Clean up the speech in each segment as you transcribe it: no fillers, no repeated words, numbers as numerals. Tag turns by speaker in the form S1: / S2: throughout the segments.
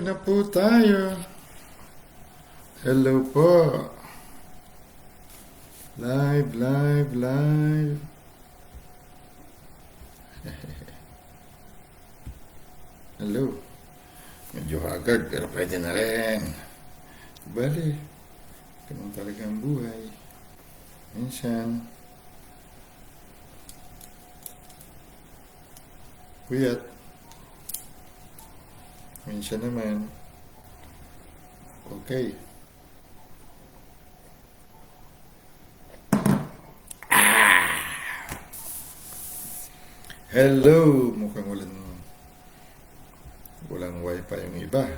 S1: Na po tayo. Hello po. Live, live, live. Hello. Medyo hagard pero pwede na rin. Bali, ganun talaga ang buhay. Minsan, puyat. Minsan naman, okay. Hello! Mukhang walang wifi yung iba.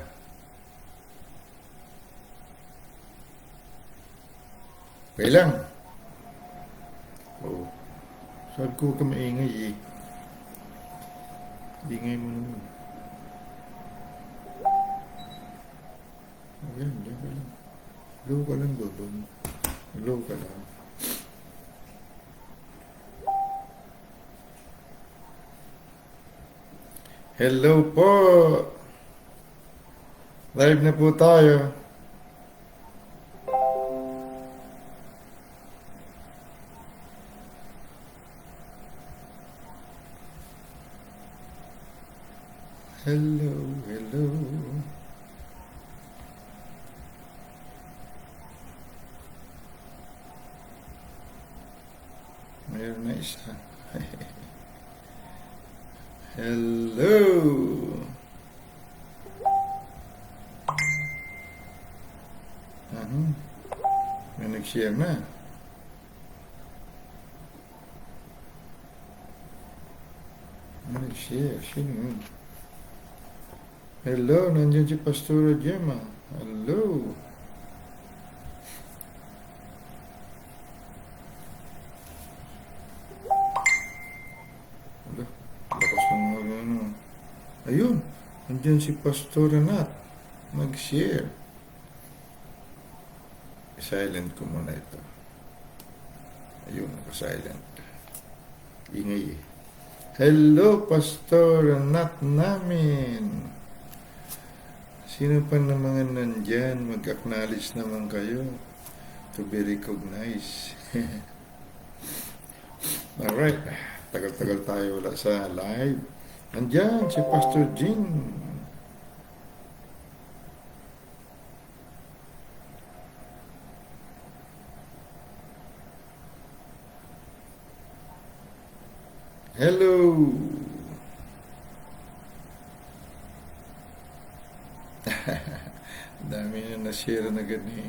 S1: Okay lang. Oo. Sabi ko ka maingay eh. Ingay mo naman. Ayan, diyan ka lang. Low ka lang doon. Low ka lang. Hello po! Live na po tayo. Hello, hello. Mayroon na isa. Hello! May nag-share na. May nag-share. Sino yun? Hello, nandiyan si Pastora Gemma. Hello. Lakas ng mga ano. Ayun, nandiyan si Pastora Nat. Nag-share. Silent ko muna ito. Ayun, naka-silent. Ingay eh. Hello, Pastora Nat namin. Sino pa na mga nandyan? Mag-acknowledge naman kayo to be recognized. Alright. Tagal-tagal tayo wala sa live. Nandyan si Pastor Jing. Hello. Dami na na-share na gani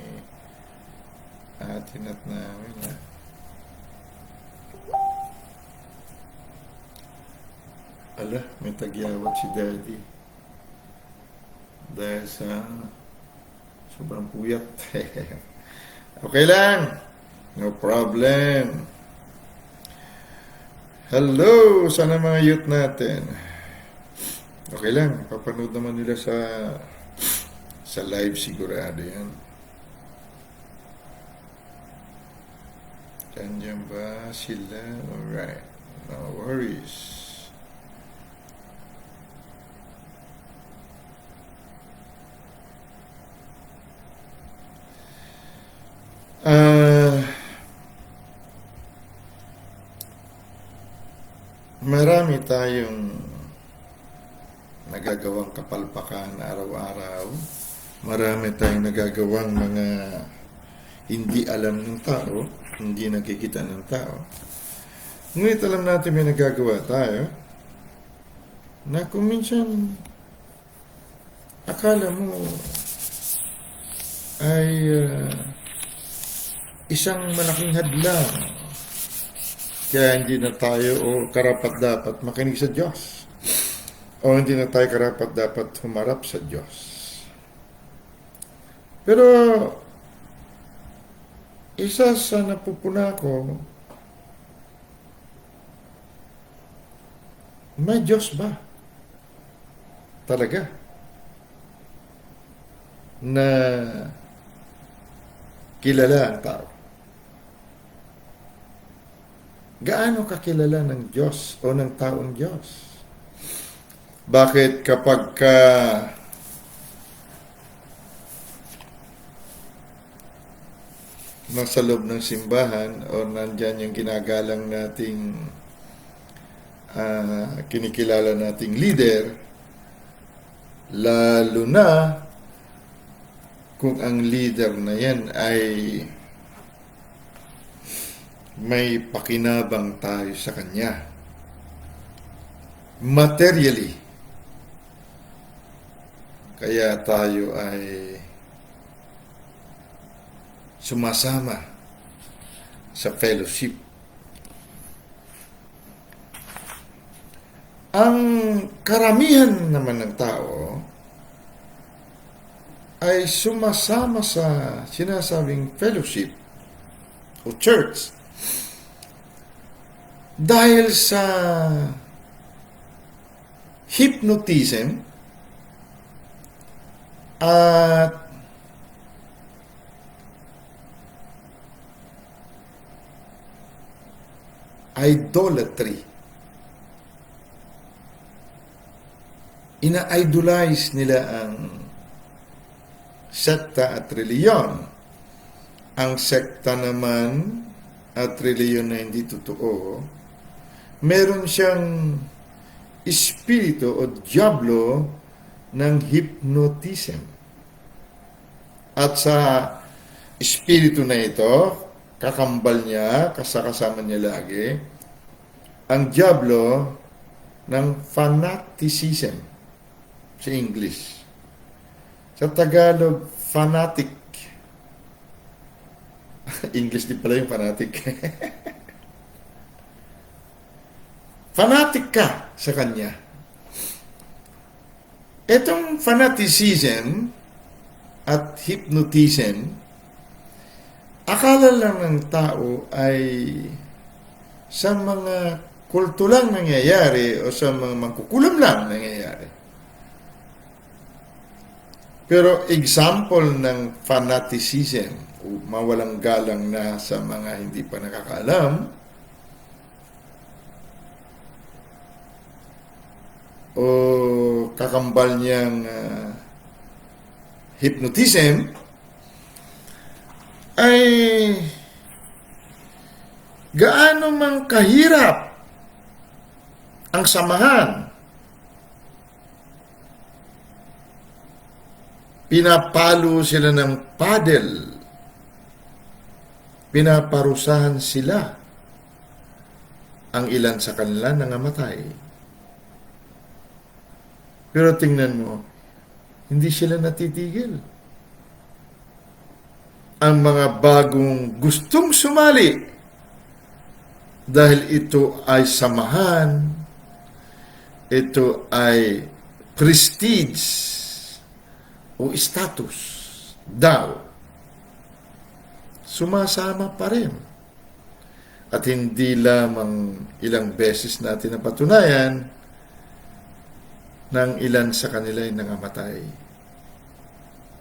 S1: atin at namin ha. Ala, may tagyawat si Daddy dahil sa sobrang puyat. Okay lang, no problem. Hello, sana mga youth natin. Okay lang, papanood naman nila sa live sigurado yan. Diyan ba sila? Alright, no worries. Marami tayong nagagawang kapalpakan araw-araw. Marami tayong nagagawang mga hindi alam ng tao, hindi nakikita ng tao. Ngunit alam natin may nagagawa tayo na kung minsan akala mo ay isang malaking hadlang. Kaya hindi na tayo o karapat-dapat makinig sa Diyos. O hindi na tayo karapat-dapat humarap sa Diyos. Pero, isa sa napupuna ko, may Diyos ba? Talaga? Na kilala ang tao. Gaano kakilala ng Diyos o ng taong Diyos? Bakit kapag nasa loob ng simbahan o nandyan yung ginagalang nating kinikilala nating leader, lalo na kung ang leader na yan ay may pakinabang tayo sa kanya materially, kaya tayo ay sumasama sa fellowship. Ang karamihan naman ng tao ay sumasama sa sinasabing fellowship o church dahil sa hypnotism at idolatry. Ina-idolize nila ang sekta at reliyon. Ang sekta naman at reliyon na hindi totoo, meron siyang espiritu o diablo ng hypnotism. At sa espiritu na ito, kakambal niya, kasama niya lagi, ang diablo ng fanaticism sa English. Sa Tagalog, fanatic. English din pala yung fanatic. Fanatic ka sa kanya. Itong fanaticism at hypnotism, akala lang ng tao ay sa mga kulto lang nangyayari o sa mga mangkukulam lang nangyayari. Pero example ng fanaticism o mawalang galang na sa mga hindi pa nakakaalam o kakambal niyang hypnotism ay gaano mang kahirap ang samahan. Pinapalo sila ng paddle. Pinaparusahan sila. Ang ilan sa kanila nangamatay. Pero tingnan mo, hindi sila natitigil. Ang mga bagong gustong sumali dahil ito ay samahan, ito ay prestige o status daw, sumasama pa rin. At hindi lamang ilang beses natin napatunayan ng ilan sa kanila ay nangamatay.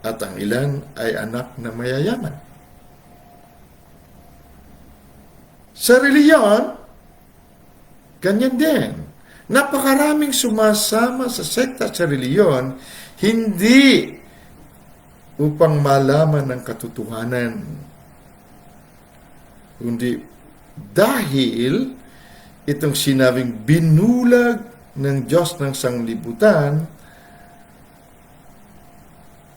S1: At ang ilan ay anak na mayayaman. Sa reliyon, ganyan din. Napakaraming sumasama sa sekta sa reliyon, hindi upang malaman ng katotohanan, kundi dahil itong sinabing binulag ng Diyos ng sanglibutan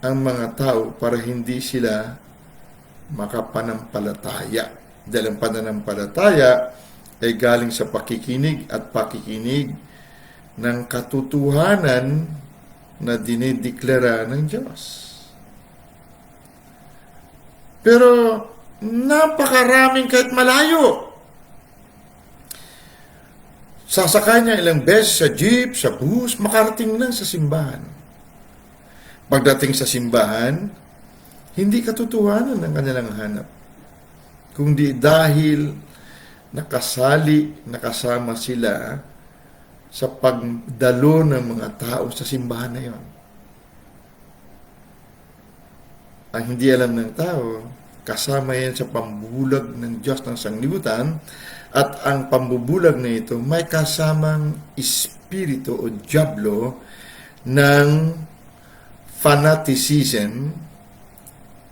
S1: ang mga tao para hindi sila makapanampalataya. Dahil ang pananampalataya ay galing sa pakikinig at pakikinig ng katotohanan na dinideklara ng Diyos. Pero napakaraming kahit malayo. Sasakay niya ilang beses sa jeep, sa bus, makarating lang sa simbahan. Pagdating sa simbahan, hindi katotohanan ang kanilang hanap. Kundi dahil nakasama sila sa pagdalo ng mga tao sa simbahan na yon. Ang hindi alam ng tao, kasama yan sa pambubulag ng Diyos ng sanglibutan, at ang pambubulag na ito may kasamang espiritu o diablo ng fanaticism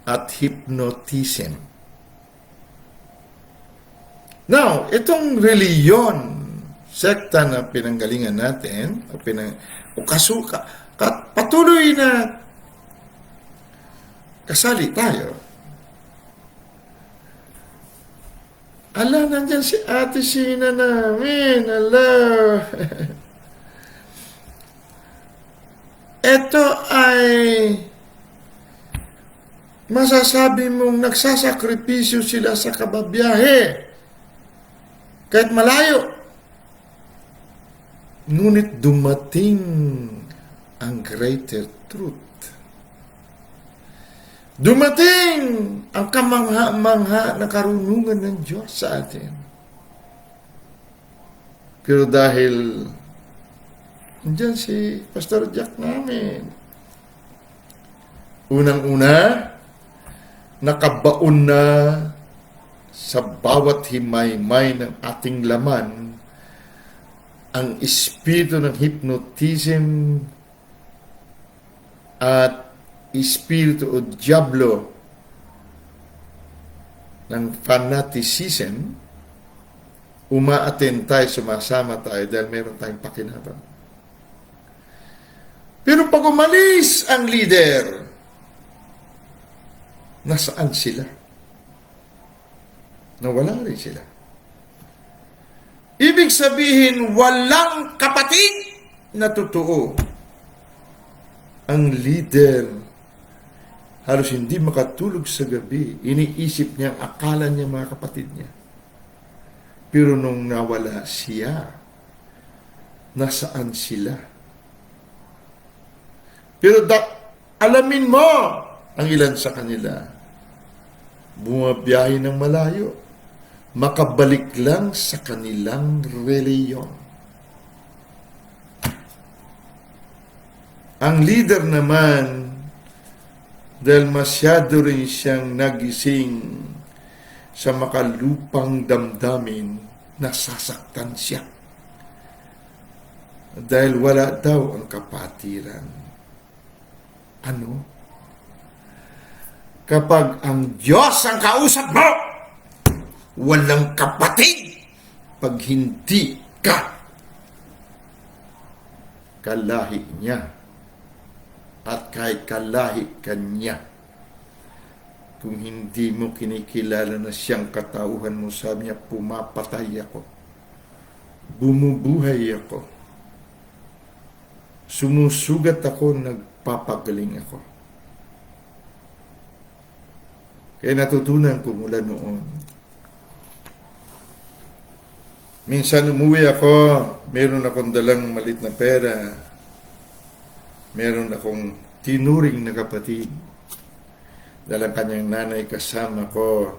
S1: at hypnotism. Now, itong reliyon, sekta na pinanggalingan natin, patuloy na kasali tayo. Ala, nandyan si Ate Sina namin. Ala. Ito ay masasabi mong nagsasakripisyo sila sa kababiyahe. Kahit malayo. Ngunit dumating ang greater truth. Dumating ang kamangha-mangha na karunungan ng Diyos sa atin. Pero dahil nandiyan si Pastor Jack namin, unang-una, nakabaon na sa bawat himay-may ng ating laman ang espiritu ng hypnotism at espiritu o diablo ng fanaticism. Umaaten tayo, sumasama tayo dahil meron tayong pakinabang. Pero pag umalis ang leader, nasaan sila? Nawala rin sila. Ibig sabihin, walang kapatid na totoo. Ang leader, halos hindi makatulog sa gabi. Iniisip niya, akala niya mga kapatid niya. Pero nung nawala siya, nasaan sila? Pero alamin mo ang ilan sa kanila. Bumabiyahe ng malayo. Makabalik lang sa kanilang reliyon. Ang leader naman, dahil masyado rin siyang nagising sa makalupang damdamin, nasasaktan siya. Dahil wala daw ang kapatiran. Ano? Kapag ang Diyos ang kausap mo, walang kapatid pag hindi ka kalahi niya. At kahit kalahi ka niya, kung hindi mo kinikilala na siyang katauhan mo, sabi niya, pumapatay ako. Bumubuhay ako. Sumusugat ako, nagpapagaling ako. Kaya natutunan ko mula noon. Minsan umuwi ako, meron akong dalang malit na pera. Meron akong tinuring na kapatid. Dahil ang kanyang nanay kasama ko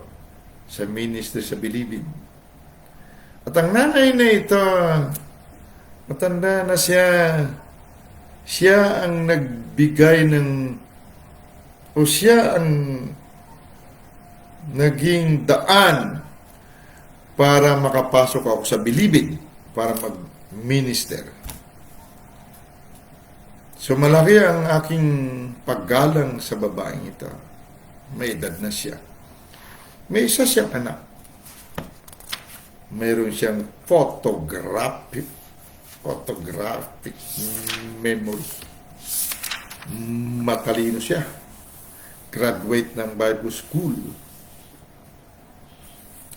S1: sa ministry sa Bilibid. At ang nanay na ito, matanda na siya. Siya ang nagbigay siya ang naging daan para makapasok ako sa Bilibid para mag-minister. So malaki ang aking paggalang sa babaeng ito. May edad na siya. May isa siyang anak. Mayroon siyang photographic memory. Matalino siya. Graduate ng Bible School.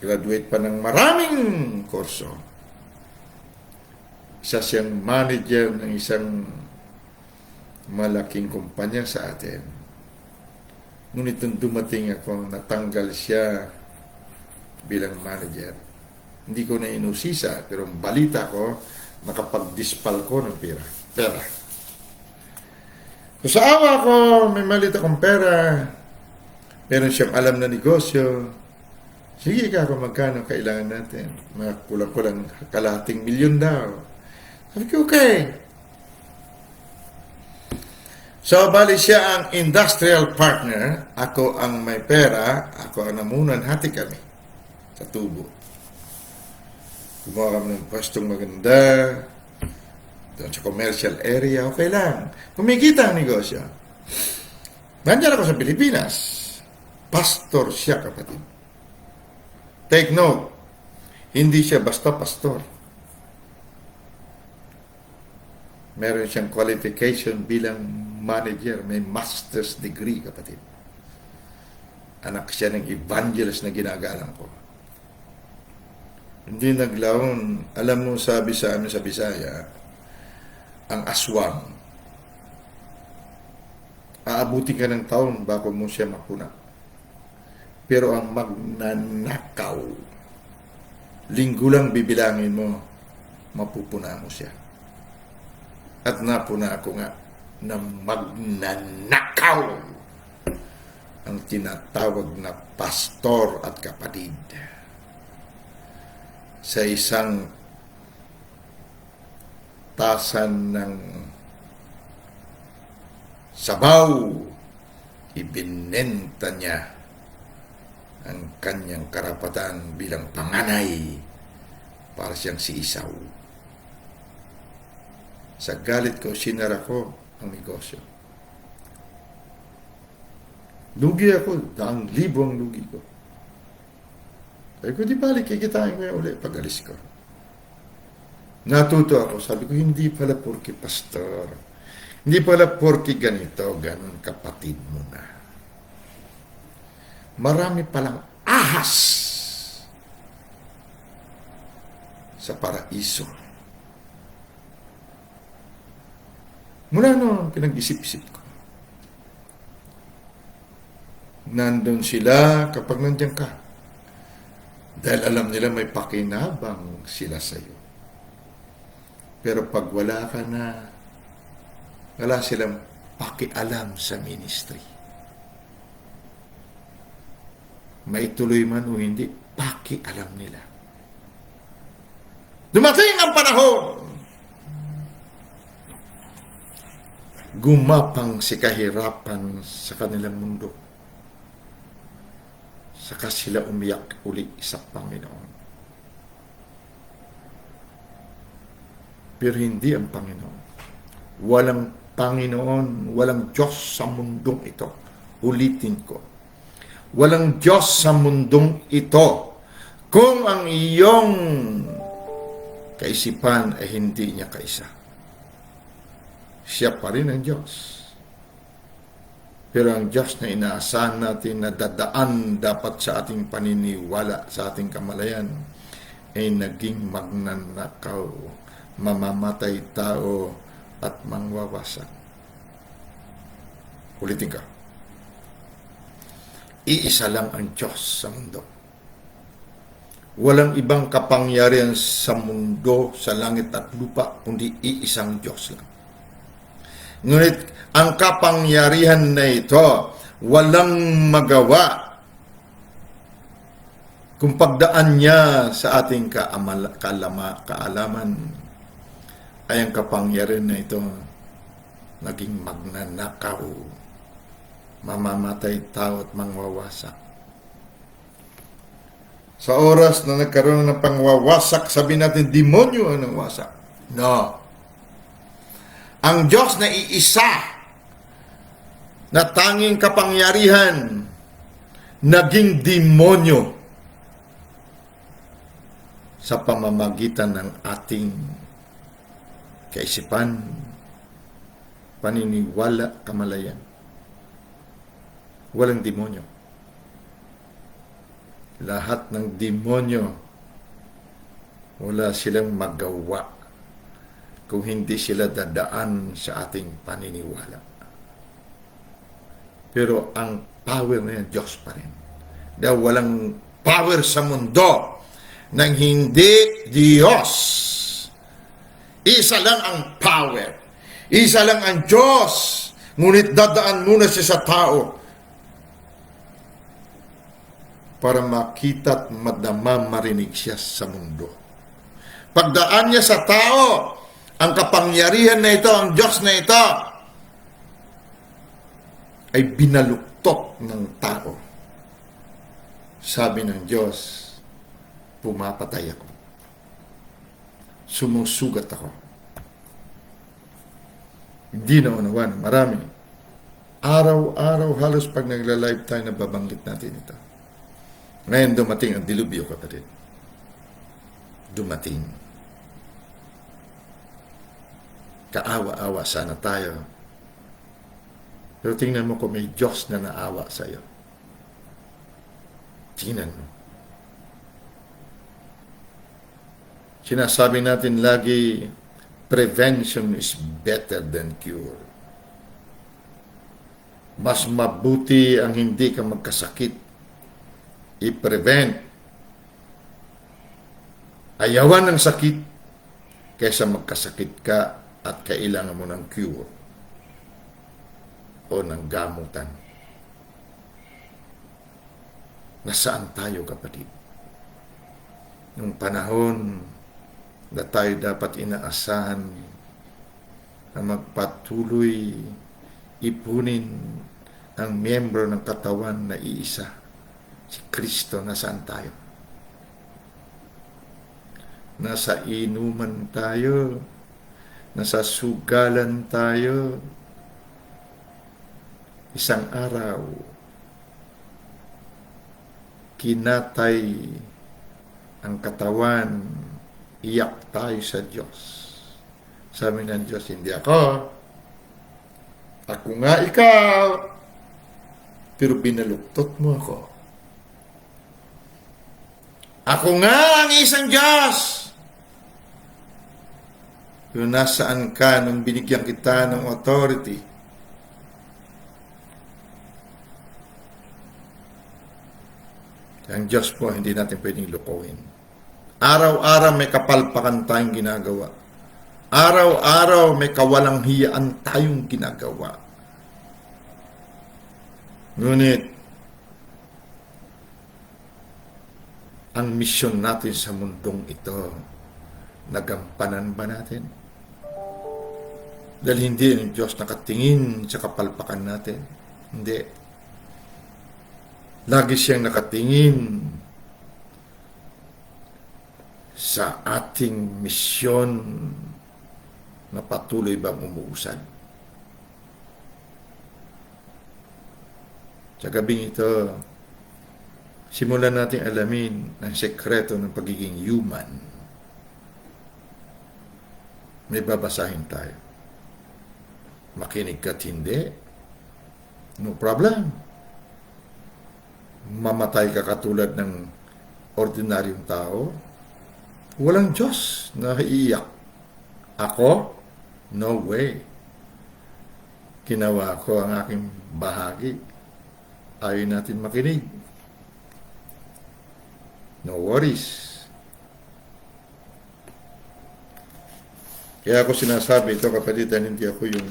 S1: Graduate pa ng maraming kurso. Isa siyang manager ng isang malaking kumpanya sa atin. Ngunit nung dumating ako, natanggal siya bilang manager. Hindi ko na inusisa, pero balita ko, nakapag-dispal ko ng pera. So sa awa ko, may maliit akong pera. Meron siyang alam na negosyo. Sige ka kung magkano kailangan natin. Mga kulang-kulang kalahating milyon daw. Sabi ko, okay. So, bali siya ang industrial partner, ako ang may pera, ako ang namunan, hati kami sa tubo. Gumawa kami ng pwestong maganda, doon sa commercial area, okay lang. Kumikita ang negosyo. Nandiyan ako sa Pilipinas. Pastor siya, kapatid. Take note, Hindi siya basta pastor. Meron siyang qualification bilang manager. May master's degree, kapatid. Anak siya ng evangelist na ginagalang ko. Hindi naglaon. Alam mo, sabi sa amin sa Bisaya, ang aswang, aabuti ka ng taon bago mo siya mapuna. Pero ang magnanakaw, linggo lang bibilangin mo, mapupuna mo siya. At napuna ako nga na magnanakaw ang tinatawag na pastor at kapatid sa isang tasan ng sabaw. Ibinenta niya ang kanyang karapatan bilang panganay para siyang si Isaw. Sa galit ko, sinara ko ang negosyo. Lugi ako, 100,000 ang lugi ko. Sabi ko, di balik, kikitain ko yung ulit pag alis ko. Natuto ako, sabi ko, hindi pala porke pastor. Hindi pala porke ganito, ganun, kapatid mo na. Marami palang ahas sa paraiso. Mula noon, pinag-isip-isip ko. Nandun sila kapag nandiyan ka. Dahil alam nila may pakinabang sila sa'yo. Pero pag wala ka na, wala silang pakialam sa ministry. Maituloy man o hindi, pakialam nila. Dumating ang panahon, gumapang si kahirapan sa kanilang mundo. Saka sila umiyak uli sa Panginoon. Pero hindi ang Panginoon. Walang Panginoon, walang Diyos sa mundong ito. Ulitin ko. Walang Diyos sa mundong ito. Kung ang iyong kaisipan ay hindi niya kaisa. Siya pa rin ang Diyos. Pero ang Diyos na inaasahan natin na dadaan dapat sa ating paniniwala, sa ating kamalayan, ay naging magnanakaw, mamamatay tao, at mangwawasak. Ulitin ka. Iisa lang ang Diyos sa mundo. Walang ibang kapangyarihan sa mundo, sa langit at lupa, kundi iisang Diyos lang. Ngunit ang kapangyarihan na ito, walang magawa kung pagdaan niya sa ating kaalaman, ay ang kapangyarihan na ito naging magnanakaw, mamamatay tao at mangwawasak. Sa oras na nagkaroon ng pangwawasak, sabi natin, demonyo ang nangwasak. No. Ang Diyos na iisa, na tanging kapangyarihan, naging demonyo sa pamamagitan ng ating kaisipan, paniniwala, kamalayan. Walang demonyo. Lahat ng demonyo, wala silang magawa kung hindi sila dadaan sa ating paniniwala. Pero ang power na yan, Diyos pa rin. Dahil walang power sa mundo nang hindi Diyos. Isa lang ang power. Isa lang ang Diyos. Ngunit dadaan muna siya sa tao para makita at madama, marinig siya sa mundo. Pagdaan niya sa tao, ang kapangyarihan na ito, ang Diyos na ito, ay binaluktok ng tao. Sabi ng Diyos, pumapatay ako. Sumusugat ako. Hindi na unawan. Marami. Araw-araw halos pag nagla-live tayo, nababanggit natin ito. Ngayon dumating ang dilubyo, kapatid. dumating. Kaawa-awa sana tayo. Pero tingnan mo kung may Diyos na naawa sa iyo. Tingnan mo. Sinasabi natin lagi, prevention is better than cure. Mas mabuti ang hindi ka magkasakit. I-prevent. Ayawan ng sakit kaysa magkasakit ka at kailangan mo ng cure o ng gamutan. Nasaan tayo, kapatid? Nung panahon na tayo dapat inaasahan na magpatuloy ipunin ang miyembro ng katawan na iisa, si Kristo, nasaan tayo? Nasa inuman tayo, nasa sugalan tayo. Isang araw, kinatay ang katawan, iyak tayo sa Diyos. Sabi ng Diyos, hindi ako. Ako nga ikaw. Pero binaluktot mo ako. Ako nga ang isang Diyos. Pero nasaan ka nung binigyan kita ng authority? Ang Diyos po, hindi natin pwedeng lukuhin. Araw-araw may kapalpakan tayong ginagawa. Araw-araw may kawalang hiyaan tayong ginagawa. Ngunit, ang misyon natin sa mundong ito, nagampanan ba natin? Dahil hindi ang Diyos nakatingin sa kapalpakan natin. Hindi. Lagi siyang nakatingin sa ating misyon na patuloy bang umuusad. Sa gabing ito, simulan natin alamin ang sekreto ng pagiging human. May babasahin tayo. Makinig ka't hindi, no problem. Mamatay ka katulad ng ordinaryong tao, walang Diyos na iiyak. Ako? No way. Ginawa ko ang aking bahagi. Ayaw natin makinig. No worries. Kaya ako sinasabi ito, kapatid, hindi ako yung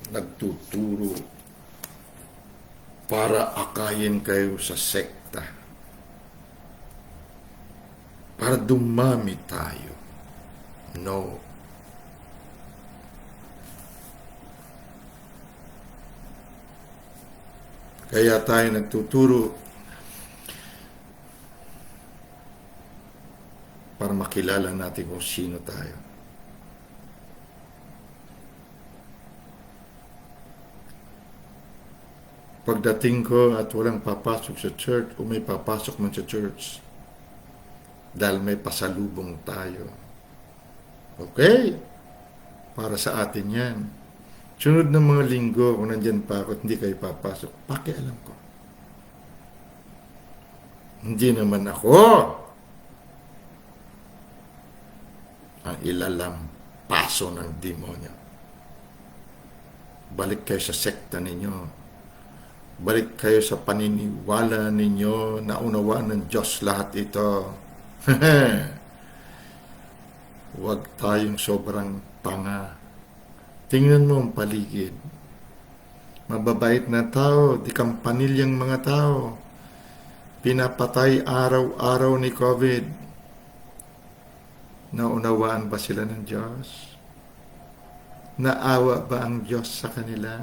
S1: nagtuturo para akayin kayo sa sekta. Para dumami tayo. No. Kaya tayo nagtuturo para makilala natin kung sino tayo. Pagdating ko at walang papasok sa church o may papasok man sa church dahil may pasalubong tayo. Okay, para sa atin yan. Sunod ng mga linggo, kung nandyan pa ako at hindi kayo papasok, pakialam ko. Hindi naman ako ang ilalampaso ng demonyo. Balik kayo sa sekta ninyo. Balik kayo sa paniniwala ninyo na unawaan ng Diyos lahat ito. Huwag tayong sobrang tanga. Tingnan mo ang paligid. Mababait na tao, di kampanilyang mga tao. Pinapatay araw-araw ni COVID. Naunawaan ba sila ng Diyos? Naawa ba ang Diyos sa kanila?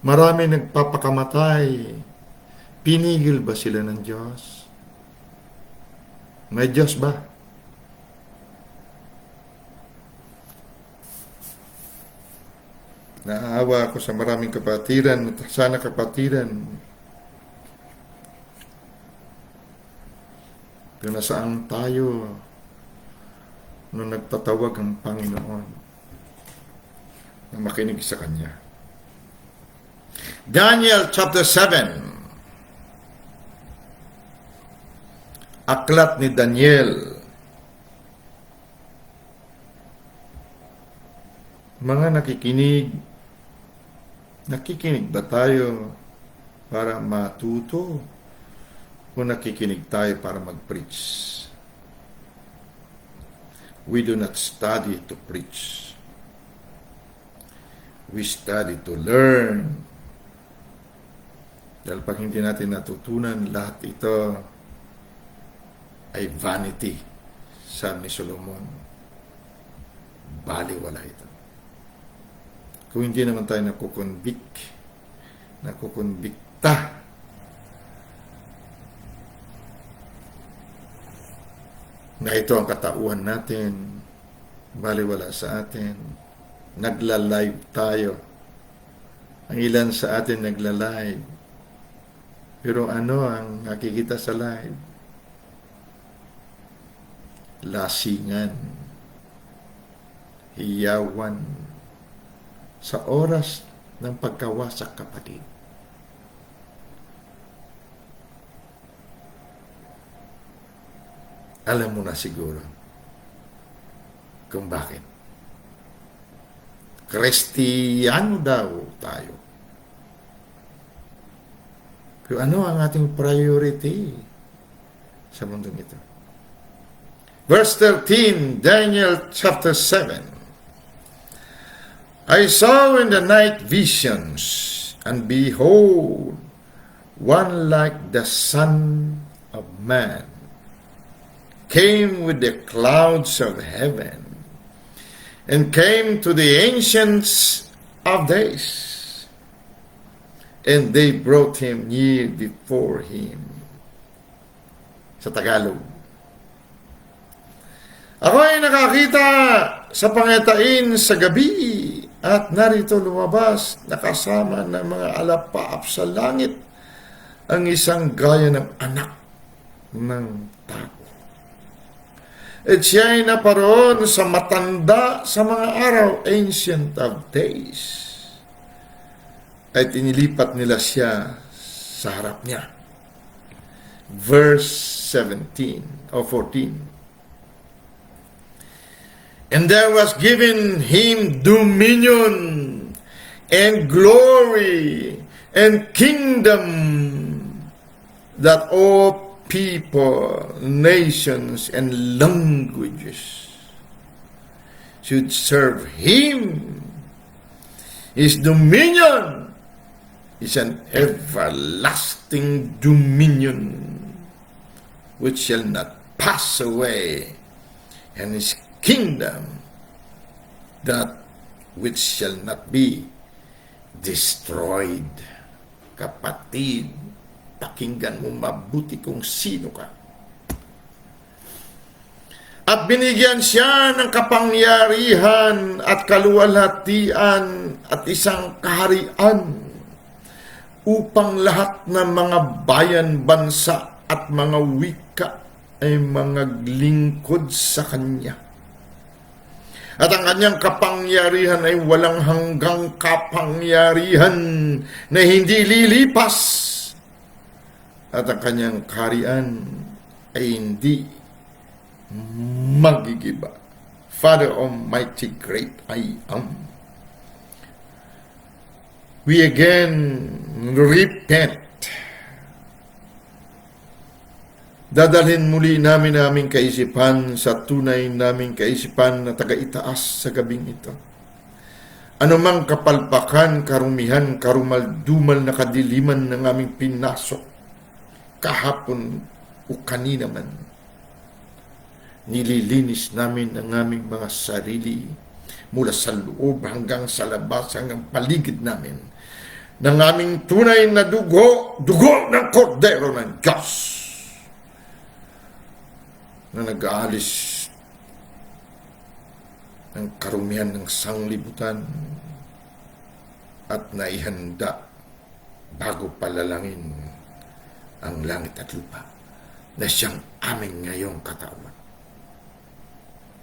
S1: Marami nagpapakamatay. Pinigil ba sila ng Diyos? May Diyos ba? Naawa ako sa maraming kapatiran. Sana kapatiran, Kung nasaan tayo nung nagtatawag ang Panginoon na makinig sa Kanya. Daniel chapter 7. Aklat ni Daniel. Mga nakikinig ba tayo para matuto o nakikinig tayo para mag-preach? We do not study to preach. We study to learn. Dahil pag hindi natin natutunan, lahat ito ay vanity, sabi ni Solomon. Baliwala ito. Kung hindi naman tayo nakukonbikta, na ito ang katauhan natin, baliwala sa atin, nagla-live tayo. Ang ilan sa atin nagla-live. Pero ano ang nakikita sa live? Lasingan, hiyawan, sa oras ng pagkawasak, kapatid. Alam mo na siguro kung bakit. Kristiyano daw tayo. Pero ano ang ating priority sa mundong ito? Verse 13, Daniel chapter 7. I saw in the night visions, and behold, one like the Son of Man came with the clouds of heaven, and came to the ancients of days, and they brought him near before him. Sa Tagalog. Ako ay nakakita sa pangitain sa gabi, at narito lumabas na kasama ng mga alapaap sa langit ang isang gaya ng anak ng tao. At siya ay naparoon sa matanda sa mga araw, ancient of days. At inilipat nila siya sa harap niya. Verse 17 or 14. And there was given him dominion and glory and kingdom, that all people, nations, and languages should serve him. His dominion is an everlasting dominion which shall not pass away, and his kingdom that which shall not be destroyed. Kapatid, pakinggan mo mabuti kung sino ka. At binigyan siya ng kapangyarihan at kaluwalhatian at isang kaharian upang lahat ng mga bayan, bansa at mga wika ay mga lingkod sa kanya. At ang kanyang kapangyarihan ay walang hanggang kapangyarihan na hindi lilipas. At ang kanyang kaharian ay hindi magigiba. Father Almighty, great I am. We again repent. Dadalhin muli namin aming kaisipan sa tunay naming kaisipan na taga-itaas sa gabing ito. Anumang kapalpakan, karumihan, karumaldumal na kadiliman ng aming pinasok kahapon o kanina man, nililinis namin ang aming mga sarili mula sa loob hanggang sa labas, hanggang paligid namin ng aming tunay na dugo ng kordero ng Diyos na nag-aalis ng karumihan ng sanglibutan at naihanda bago palalangin ang langit at lupa. na siyang aming ngayong katawan.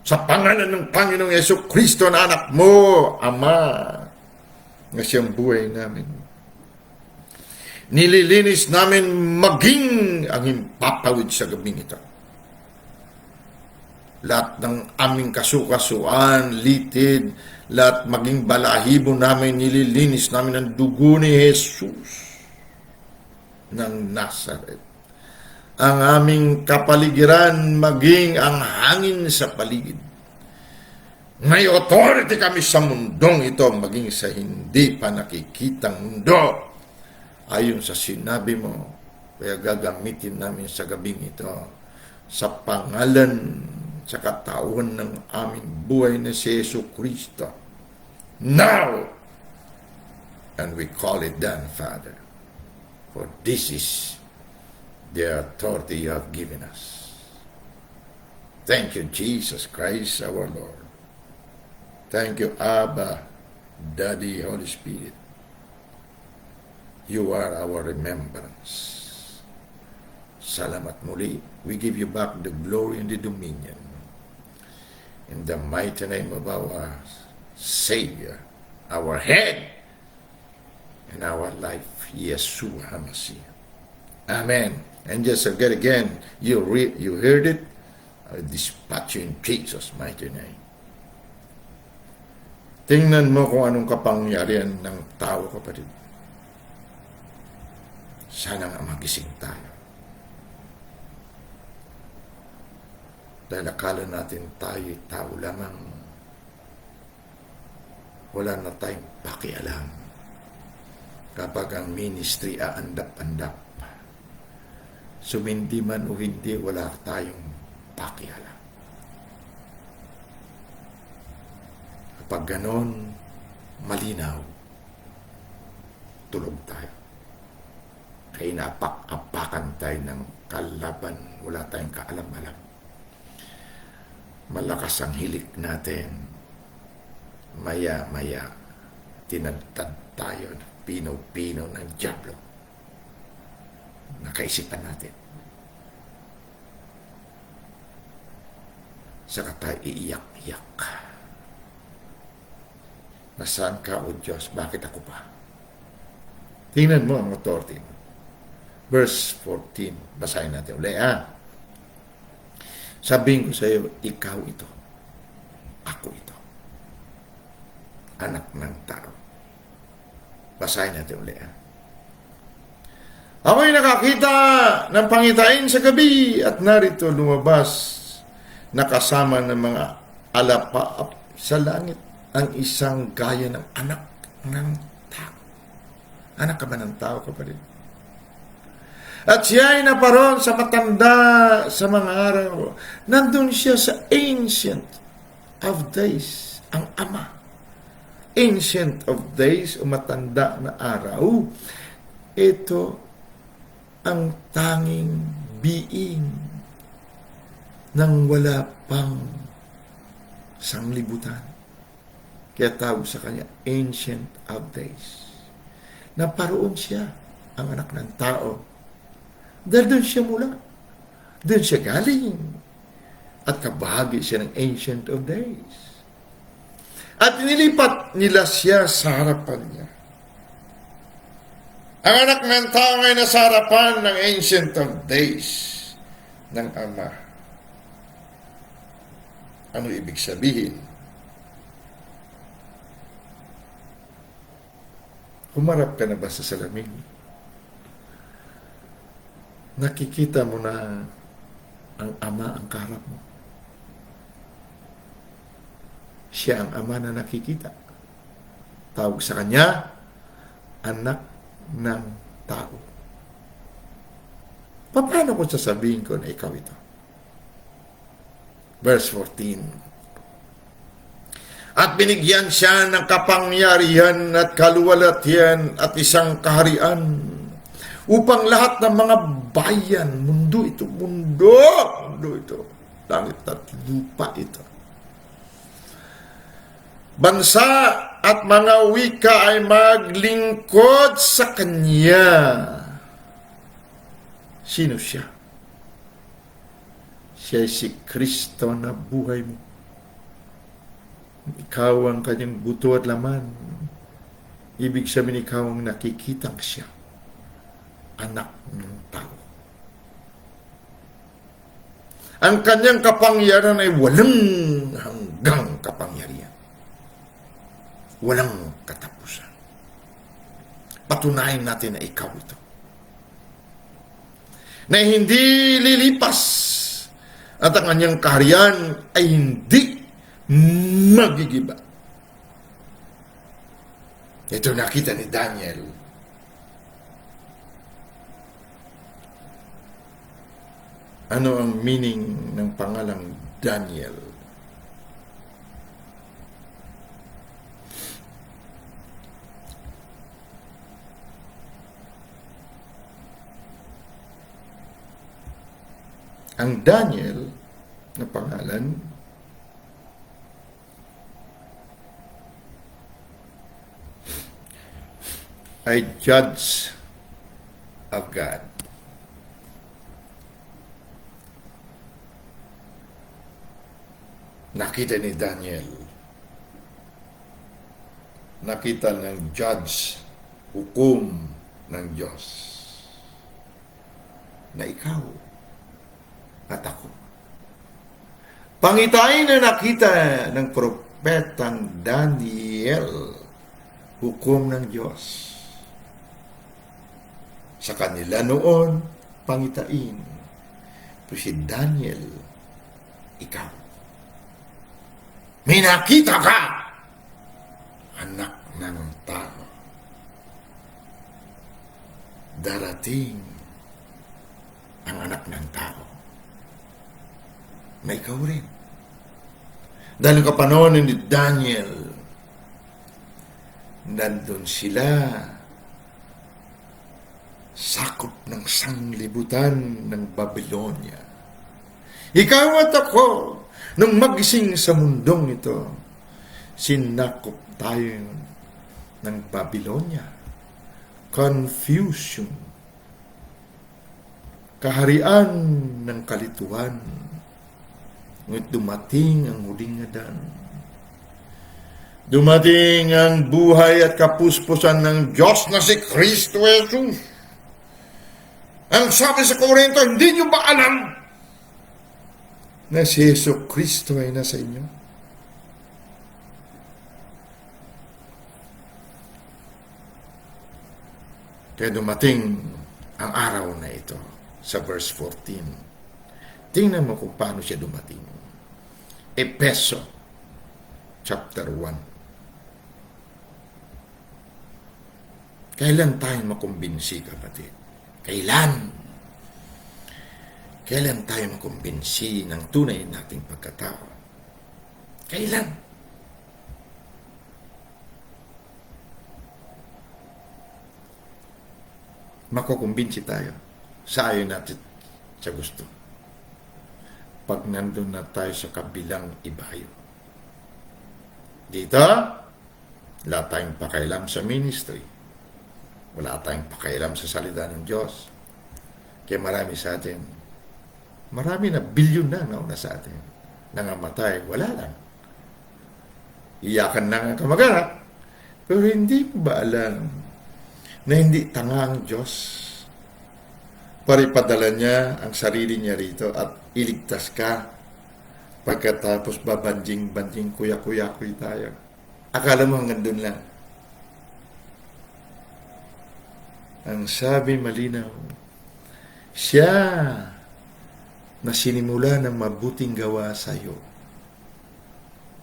S1: Sa pangalan ng Panginoong Yesu Kristo na anak mo, Ama, na siyang buhay namin. Nililinis namin maging ang himpapawid sa gabing ito. Lahat ng aming kasukasuan, litid, lahat maging balahibo namin, nililinis namin ang dugo ni Jesus ng Nazaret. Ang aming kapaligiran maging ang hangin sa paligid. May authority kami sa mundong ito maging sa hindi pa nakikitang mundo. Ayon sa sinabi mo, kaya gagamitin namin sa gabing ito sa pangalan, sa katauhan ng aming buhay na si Yesu Kristo. Now! And we call it done, Father. For this is the authority you have given us. Thank you, Jesus Christ, our Lord. Thank you, Abba, Daddy, Holy Spirit. You are our remembrance. Salamat muli. We give you back the glory and the dominion. In the mighty name of our Savior, our head, and our life, Yeshua HaMashiach. Amen. And just again, you heard it. I dispatch you in Jesus' mighty name. Tingnan mo kung anong kapangyarihan ng tao, kapatid. Sana nga magising tayo. Dahil akala natin tayo tao lamang. Wala na tayong pakialam. Kapag ang ministry aandap-andap, sumindi man o hindi, wala tayong pakialam. Kapag ganon, malinaw, tulog tayo. Kaya naapak-apakan tayo ng kalaban, wala tayong kaalam-alam. Malakas ang hilik natin. Maya-maya, tinadtad tayo, pino-pino ng dyablo. Nakaisipan natin. Saka tayo iiyak-iyak. Nasaan ka, O Diyos? Bakit ako pa? Tingnan mo ang authority mo. Verse 14. Basahin natin ulit, Sabihin ko sa iyo, ikaw ito. Ako ito. Anak ng tao. Basahin natin ulit, Ako'y nakakita ng pangitain sa gabi at narito lumabas nakasama ng mga alapaap sa langit ang isang gaya ng anak ng tao. Anak ka ba ng tao, kapatid? At siya ay naparoon sa matanda sa mga araw. Nandun siya sa Ancient of Days, ang Ama. Ancient of Days o matanda na araw. Ito ang tanging being nang wala pang sanglibutan. Kaya tawag sa kanya, Ancient of Days. Naparoon siya, ang anak ng tao. Dahil doon siya mula. Doon siya galing. At kabahagi siya ng Ancient of Days. At nilipat nila siya sa harapan niya. Ang anak ng tao ay nasa harapan ng Ancient of Days ng Ama. Ano ibig sabihin? Humarap ka na ba sa salamin? Nakikita mo na ang Ama ang kaharap mo. Siya ang Ama na nakikita. Tawag sa kanya, anak ng tao. Paano ko sasabihin ko na ikaw ito? Verse 14. At binigyan siya ng kapangyarihan at kaluwalhatian at isang kaharian upang lahat ng mga bayan, mundo ito, langit at lupa ito, bansa at mga wika ay maglingkod sa Kanya. Sino siya? Siya si Kristo na buhay mo. Ikaw ang kanyang buto at laman. Ibig sabihin ikaw ang nakikitang siya. Anak ng tao. Ang kanyang kapangyarihan ay walang hanggang kapangyarihan. Walang katapusan. Patunayan natin na ikaw ito. Na hindi lilipas at ang kanyang kaharian ay hindi magigiba. Ito nakita ni Daniel. Ano ang meaning ng pangalang Daniel? Ang Daniel na pangalan ay judge of God. Nakita ni Daniel, nakita ng judge, hukom ng Diyos, na ikaw at ako. Pangitain na nakita ng propetang Daniel, hukom ng Diyos. Sa kanila noon, pangitain. Pero si Daniel, ikaw. May nakita ka, anak ng tao. Darating ang anak ng tao. Na ikaw rin. Dahil ang kapanahon ni Daniel, nandun sila sakop ng sanglibutan ng Babylonia. Ikaw at ako, nung magising sa mundong ito, sinakop tayo ng Babylonia. Confusion. Kaharian ng kalituhan. Ngunit dumating ang huling adan. Dumating ang buhay at kapuspusan ng Diyos na si Kristo Jesus. Ang sabi sa Korinto, hindi nyo ba alam na si Yesu Kristo ay nasa inyo? Kaya dumating ang araw na ito sa verse 14. Tingnan mo kung paano siya dumating. Efeso chapter 1. Kailan tayo makumbinsi, kapatid? Kailan tayo makumbinsi ng tunay nating pagkatao? Kailan? Makukumbinsi tayo sa ayaw natin sa gusto. Pag nandun na tayo sa kabilang ibayo. Dito, wala tayong pakailam sa ministry. Wala tayong pakailam sa salita ng Diyos. Kaya marami sa atin, marami na bilyon na nauna sa atin. Nangamatay, wala lang. Iyakan na nga kamag-anak. Pero hindi mo ba alam na hindi tanga ang Diyos para ipadala niya ang sarili niya rito at iligtas ka pagkatapos babanjing-banjing kuya-kuya-kuy tayo. Akala mo hanggang doon lang. Ang sabi malinaw, siya na sinimula ng mabuting gawa sa iyo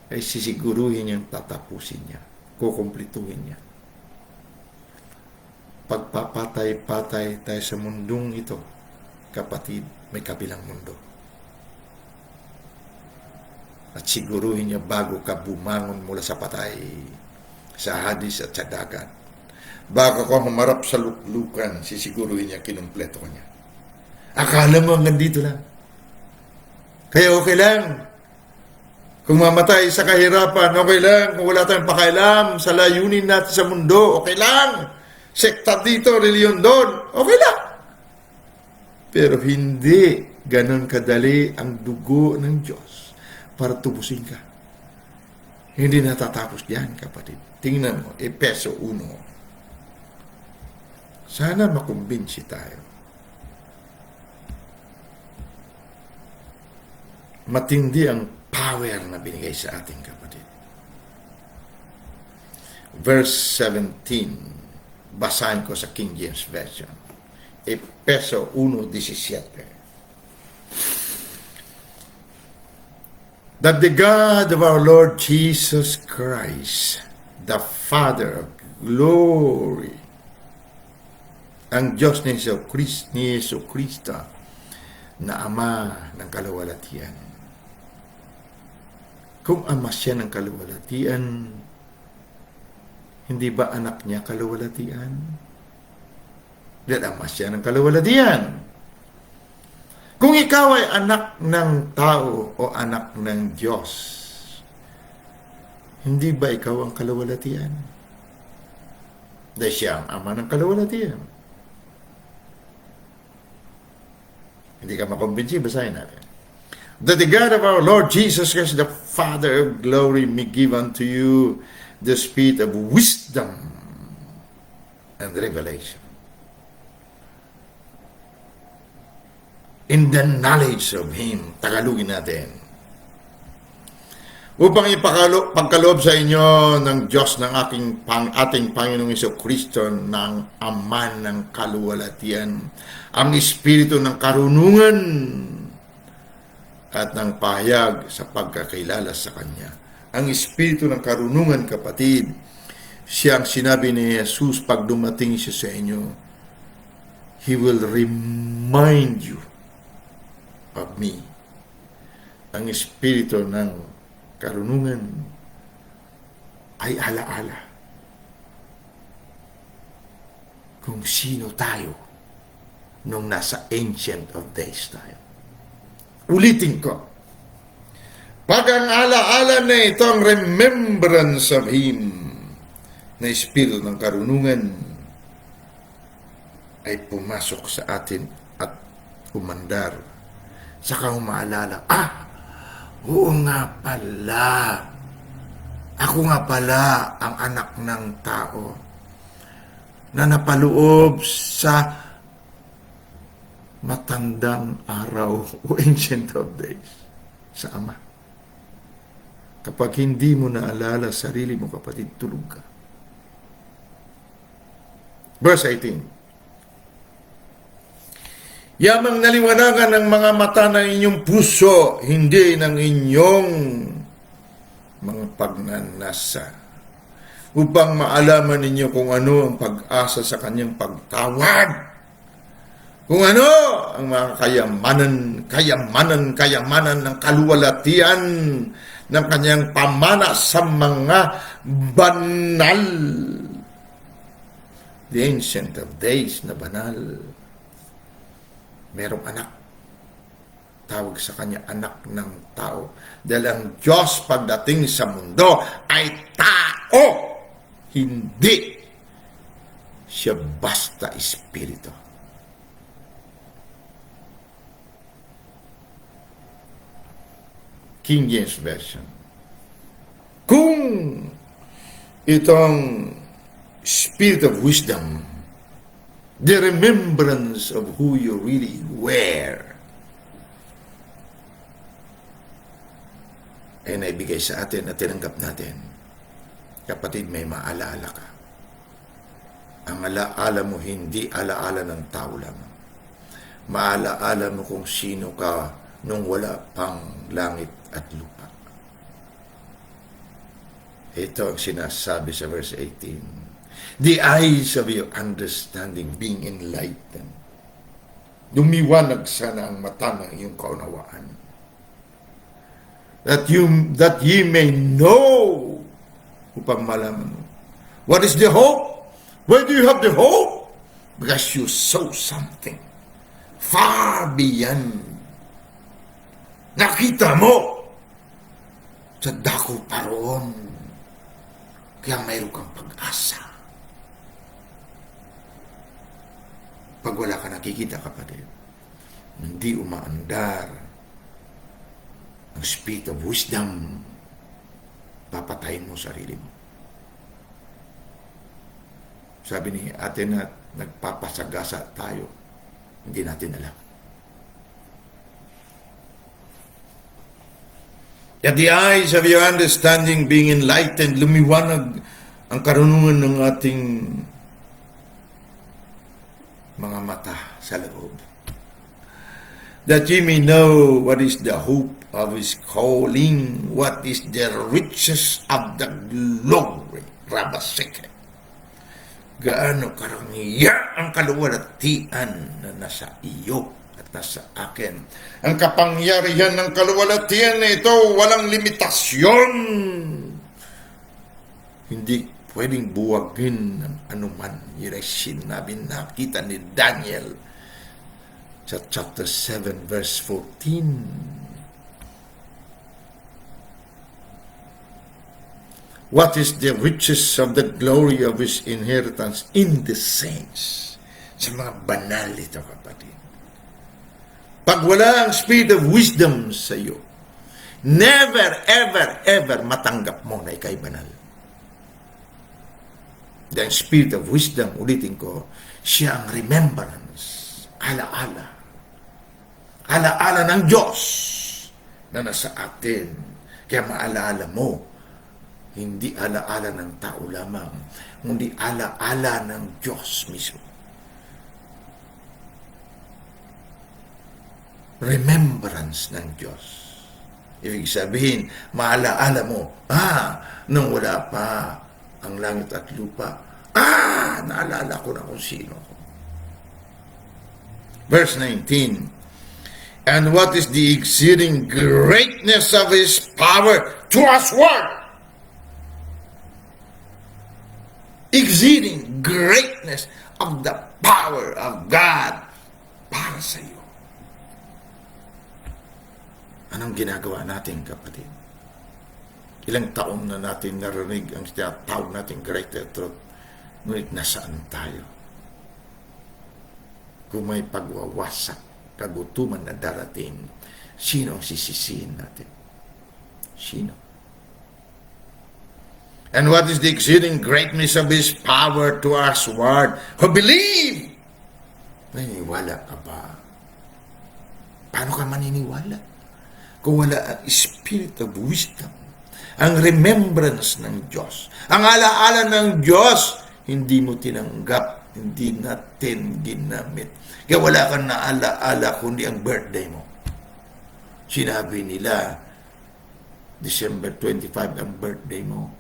S1: ay sisiguruhin niyang tatapusin niya, kukumplituhin niya. Pagpapatay-patay tayo sa mundong ito, kapatid, may kabilang mundo. At siguruhin niya bago ka bumangon mula sa patay, sa hadis at sa dagat. Bago ka humarap sa luklukan, sisiguruhin niya, kinumpleto ko niya. Akala mo hanggang dito lang. Kaya okay lang. Kung mamatay sa kahirapan, okay lang. Kung wala tayong pakailam sa layunin natin sa mundo, okay lang. Sekta dito, reliyon doon, okay lang. Pero hindi ganon kadali ang dugo ng Diyos para tubusin ka. Hindi natatapos diyan, kapatid. Tingnan mo, Efeso 1. Sana makumbinsi tayo. Matindi ang power na binigay sa ating kapatid. Verse 17. Basahin ko sa King James Version. Efeso 1:17. That the God of our Lord Jesus Christ, the Father of glory, ang Diyos ni Yesu Cristo, na Ama ng kaluwalhatian. Kung Ama siya ng kaluwalhatian, hindi ba anak niya kaluwalhatian? Dahil Ama siya ng kaluwalhatian. Kung ikaw ay anak ng tao o anak ng Diyos, hindi ba ikaw ang kaluwalhatian? Dahil siya ang Ama ng kaluwalhatian. Hindi ka makumbinsi, basahin natin. That the God of our Lord Jesus Christ, the Father of glory, may give unto you the spirit of wisdom and revelation, in the knowledge of Him. Tagalogin natin. Upang ipagkaloob sa inyo ng Diyos ng ating Panginoong Jesucristo ng Ama ng kaluwalhatian, ang Espiritu ng karunungan at ng pahayag sa pagkakilala sa Kanya. Ang Espiritu ng karunungan, kapatid, siya ang sinabi ni Jesus pag dumating siya sa inyo, He will remind you of me. Ang Espiritu ng karunungan ay alaala kung sino tayo nung nasa Ancient of Days tayo. Ulitin ko. Pag ang alaala na ito, ang remembrance of Him, na Espiritu ng karunungan, ay pumasok sa atin at umandar. Saka umaalala, oo nga pala, ako nga pala ang anak ng tao na napaloob sa matandang araw o Ancient of Days sa Ama. Kapag hindi mo naalala sarili mo, kapatid, tulog ka. Verse 18. Yamang naliwanagan ng mga mata ng inyong puso, hindi ng inyong mga pagnanasa, upang maalaman ninyo kung ano ang pag-asa sa Kanyang pagtawag, kung ano ang mga kayamanan ng kaluwalhatian ng Kanyang pamana sa mga banal. The Ancient of Days na banal. Merong anak. Tawag sa Kanya anak ng tao. Dahil ang Diyos pagdating sa mundo ay tao. Hindi siya basta espiritu. King James Version. Kung itong spirit of wisdom, the remembrance of who you really were, ay naibigay sa atin at tinanggap natin, kapatid, may maalaala ka. Ang alaala mo, hindi alaala ng tao lang. Maalaala mo kung sino ka nung wala pang langit at lupa. Ito ang sinasabi sa verse 18. The eyes of your understanding being enlightened. Lumiwanag sana ang mata ng iyong kaunawaan. That ye may know, upang malaman mo. What is the hope? Why do you have the hope? Because you saw something far beyond. Nakita mo sa dako paroon. Kaya mayroon kang pag-asa. Pag wala ka nakikita, kapatid, hindi umaandar ang spirit of wisdom, papatayin mo sarili mo. Sabi ni Ate Nat, nagpapasagasa tayo, hindi natin alam. At the eyes of your understanding being enlightened, lumiwanag ang karunungan ng ating mga mata sa loob. That ye may know what is the hope of His calling, what is the riches of the glory, Rabaseke. Gaano karangiya ang kaluwalhatian na nasa iyo at nasa akin. Ang kapangyarihan ng kaluwalhatian na ito, walang limitasyon. Hindi pwedeng buwagin ng anuman. Yun ay sinabi nakita ni Daniel sa chapter 7 verse 14. What is the riches of the glory of His inheritance in the saints? Sa mga banal ito, kapatid. Pag wala ang spirit of wisdom sa iyo, never, ever, ever matanggap mo na ikay banal. The spirit of wisdom, ulitin ko, siya ang remembrance, alaala. Alaala ng Diyos na nasa atin. Kaya maalaala mo, hindi alaala ng tao lamang, kundi alaala ng Diyos mismo. Remembrance ng Diyos. Ibig sabihin, maalaala mo, nung wala pa ang langit at lupa, naalala ko na kung sino ko. Verse 19, and what is the exceeding greatness of His power to usward? Exceeding greatness of the power of God para sa iyo. Anong ginagawa natin, kapatid? Ilang taon na natin narinig ang tinatawag natin greater truth, ngunit nasaan tayo? Kung may pagwawasak, kagutuman na darating, sino ang sisisihin natin? Sino? And what is the exceeding greatness of His power to usward who believe? Naniniwala ka ba? Paano ka maniniwala? Kung wala ang spirit of wisdom, ang remembrance ng Diyos, ang alaala ng Diyos, hindi mo tinanggap, hindi natin ginamit. Kaya wala kang naalaala kundi ang birthday mo. Sinabi nila, December 25 ang birthday mo.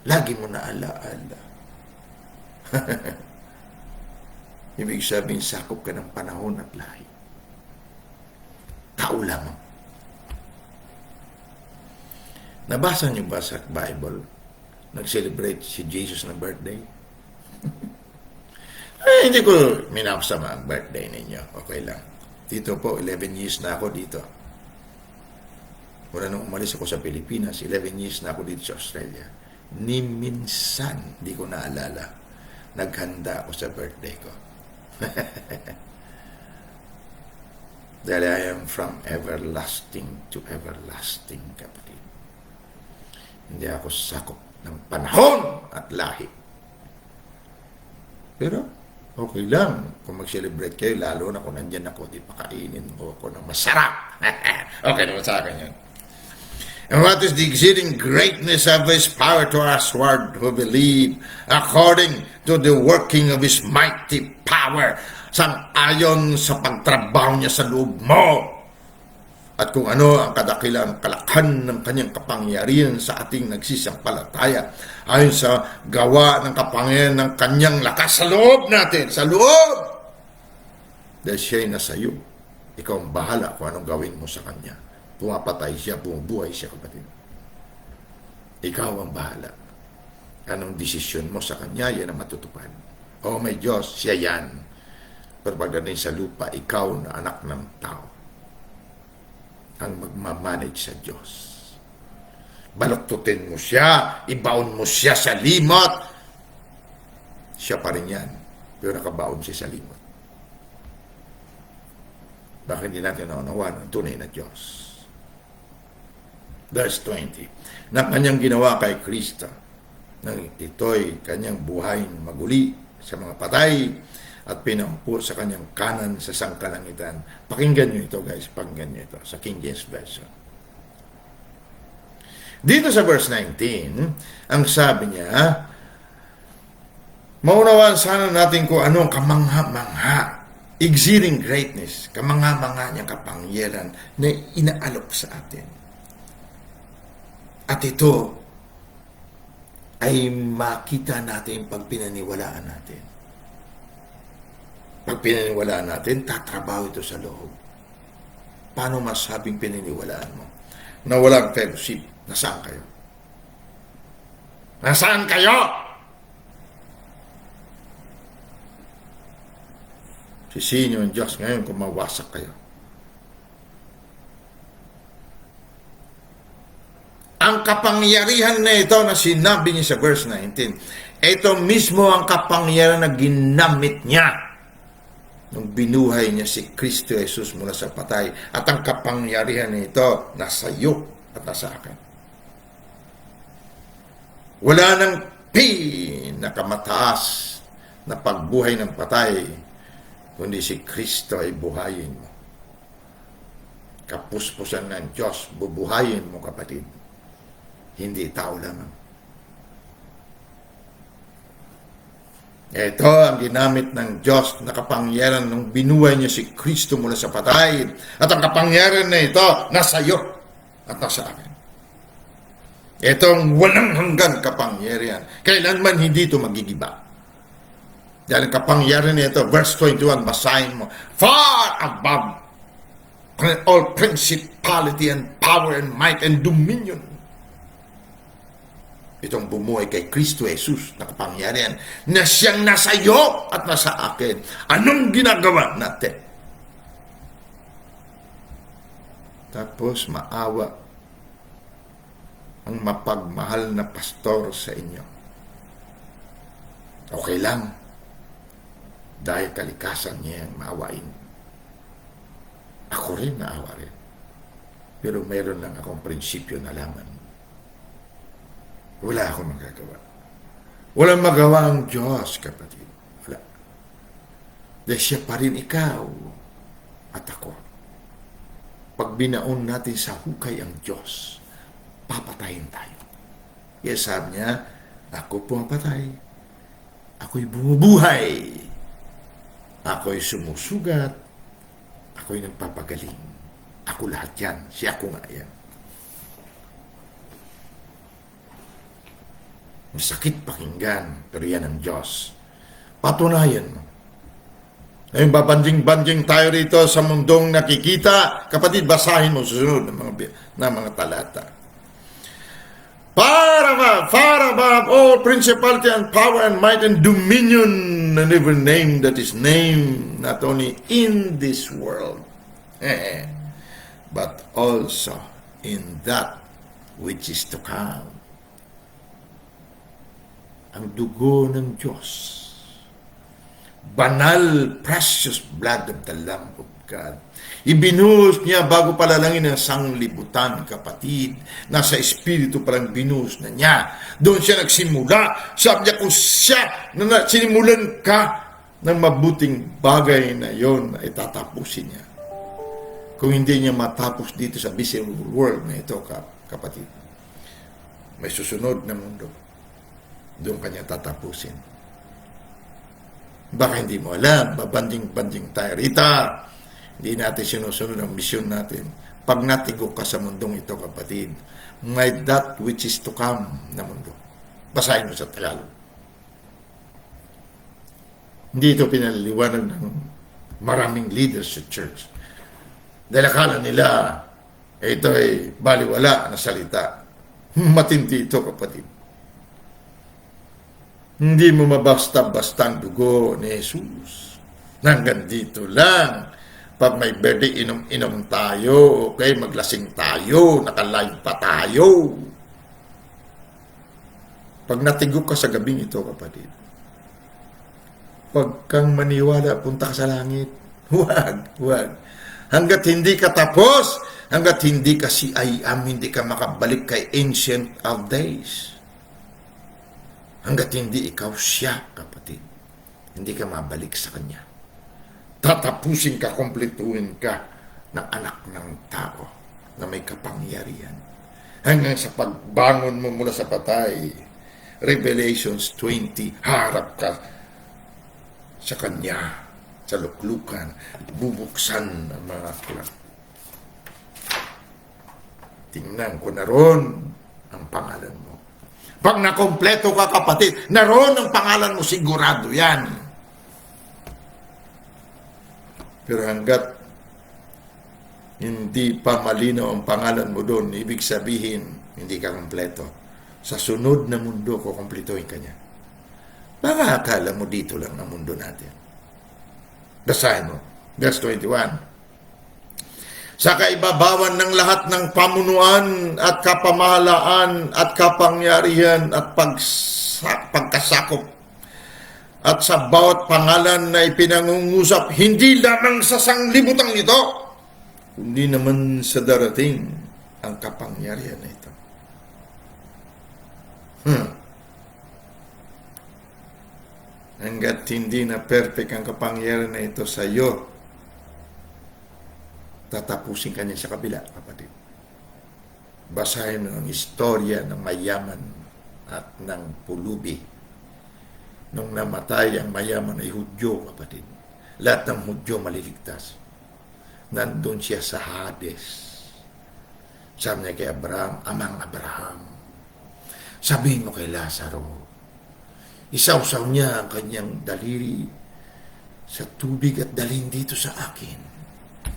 S1: Lagi mo na alaala. Ibig sabihin, sakop ka ng panahon at lahi. Tao lamang. Nabasa niyo ba sa Bible, nag-celebrate si Jesus na birthday? Hindi ko minapasama ang birthday ninyo. Okay lang. Dito po, 11 years na ako dito. Mula nung umalis ako sa Pilipinas, 11 years na ako dito sa Australia. Ni minsan, di ko naalala, naghanda ako sa birthday ko. Dahil I am from everlasting to everlasting, kapatid. Hindi ako sakop ng panahon at lahi. Pero, okay lang. Kung mag-celebrate kayo, lalo na kung nandyan ako, di pakainin mo ako ng masarap. Okay naman sa akin yan. And what is the exceeding greatness of His power to usward who believe, according to the working of His mighty power, sang-ayon sa pagtrabaho niya sa loob mo, at kung ano ang kadakilang kalakhan ng kanyang kapangyarihan sa ating nagsisampalataya, ayon sa gawa ng kapangyarihan ng kanyang lakas sa loob natin, sa loob. Dahil siya'y nasa iyo, ikaw ang bahala kung anong gawin mo sa kanya. Pumapatay siya, bumubuhay siya, kapatid. Ikaw ang bahala. Anong desisyon mo sa kanya, yan ang matutupad. O may Diyos, siya yan. Pero pagdating sa lupa, ikaw na anak ng tao ang magmamanage sa Diyos. Baluktutin mo siya, ibaon mo siya sa limot. Siya pa rin yan, pero nakabaon siya sa limot. Bakit hindi natin naunawaan ang tunay na Diyos? Verse 20, na kanyang ginawa kay Kristo, nang ito'y kanyang buhayin maguli sa mga patay at pinampu sa kanyang kanan sa sangkalangitan. Pakinggan nyo ito guys, pakinggan nyo ito sa King James Version. Dito sa verse 19, ang sabi niya, maunawaan sana natin kung anong kamangha-mangha, exceeding greatness, kamangha-mangha niyang kapangyarihan na inaalok sa atin. At ito ay makita natin pag pinaniwalaan natin. Pag pinaniwalaan natin, tatrabaho ito sa loob. Paano masabing pinaniwalaan mo? Na walang fellowship. Nasaan kayo? Nasaan kayo? Sisihin niyo ang Diyos ngayon kung mawasak kayo. Ang kapangyarihan na ito na sinabi niya sa verse 19, ito mismo ang kapangyarihan na ginamit niya nung binuhay niya si Kristo Jesus mula sa patay. At ang kapangyarihan na ito nasa iyo at nasa akin. Wala nang pinakamataas na pagbuhay ng patay, kundi si Kristo ay buhayin mo. Kapuspusan ng Diyos, bubuhayin mo kapatid. Hindi tao lamang. Ito ang ginamit ng Diyos na kapangyarihan nung binuhay niya si Kristo mula sa patay. At ang kapangyarihan na ito nasa iyo at nasa akin. Ito ang walang hanggan kapangyarihan. Kailanman hindi ito magigiba. Dahil ang kapangyarihan na ito, verse 21, basahin mo, far above all principality and power and might and dominion. Itong bumuhay kay Kristo Jesus na kapangyarihan na siyang nasa iyo at nasa akin. Anong ginagawa natin? Tapos maawa ang mapagmahal na pastor sa inyo. Okay lang. Dahil kalikasan niya ang maawain. Ako rin naawa rin. Pero mayroon lang akong prinsipyo na laman. Wala akong magagawa. Walang magawa ang Diyos, kapatid. Wala. Dahil siya pa rin ikaw at ako. Pag binaon natin sa hukay ang Diyos, papatayin tayo. Kaya sabi niya, ako pumapatay. Ako'y bumubuhay. Ako'y sumusugat. Ako'y nagpapagaling. Ako lahat yan. Si ako nga yan. Masakit pakinggan, pero yan ang Diyos. Patunayan mo. Ngayon, babanjing-banjing tayo rito sa mundong nakikita. Kapatid, basahin mo susunod ng mga talata. Far above all principality and power and might and dominion and every name that is named, not only in this world, but also in that which is to come. Ang dugo ng Diyos, banal, precious blood of the Lamb of God, ibinuhos niya bago palalangin ng sanglibutan, kapatid. Nasa espiritu palang binuhos na niya. Doon siya nagsimula. Sabi niya, kung siya na sinimulan ka ng mabuting bagay na yon, ay tatapusin niya. Kung hindi niya matapos dito sa busy world na ito, kapatid, may susunod na mundo. Doon kanya tatapusin. Baka hindi mo alam, babanding-banding tayo rita. Hindi natin sinusunod ang misyon natin. Pag natigok ka sa mundong ito, kapatid, may that which is to come na mundo. Basahin mo sa Tagalog. Hindi ito pinaliliwanag ng maraming leaders sa church. Dahil akala nila, ito ay baliwala na salita. Matindi ito, kapatid. Hindi mo mabasta-bastang dugo ni Jesus. Hanggang dito lang. Pag may birthday, inom-inom tayo. Okay, maglasing tayo. Nakalive pa tayo. Pag natigok ka sa gabing ito, kapatid, pag kang maniwala, punta ka sa langit. Huwag. Hanggat hindi ka tapos, hanggat hindi ka si I am, hindi ka makabalik kay Ancient of Days. Hanggat hindi ikaw siya, kapatid, hindi ka mabalik sa Kanya. Tatapusin ka, kompletuhin ka ng anak ng tao na may kapangyarihan. Hanggang sa pagbangon mo mula sa patay, Revelations 20, harap ka sa Kanya, sa luklukan, bubuksan ang mga aklat. Tingnan ko naroon ang pangalan mo. Pag nakompleto ka, kapatid, naroon ang pangalan mo, sigurado yan. Pero hanggat hindi pa malinaw ang pangalan mo doon, ibig sabihin, hindi ka kompleto. Sa sunod na mundo, kukumplituhin ka niya. Baka akala mo dito lang ang mundo natin. Basahin mo, verse 21. Sa kaibabawan ng lahat ng pamunuan at kapamahalaan at kapangyarihan at pagkasakop at sa bawat pangalan na ipinangungusap, hindi lamang sa sanglibutang ito, kundi naman sa darating ang kapangyarihan na ito. Hanggat hindi na perfect ang kapangyarihan na ito sa iyo, tatapusin ka niya sa kabila, kapatid. Basahin mo ang istorya ng mayaman at ng pulubi. Nung namatay ang mayaman ay Hudyo, kapatid. Lahat ng Hudyo maliligtas. Nandun siya sa Hades. Sabi niya kay Abraham, Amang Abraham, sabihin mo kay Lazaro, isawsaw niya ang kanyang daliri sa tubig at dalhin dito sa akin.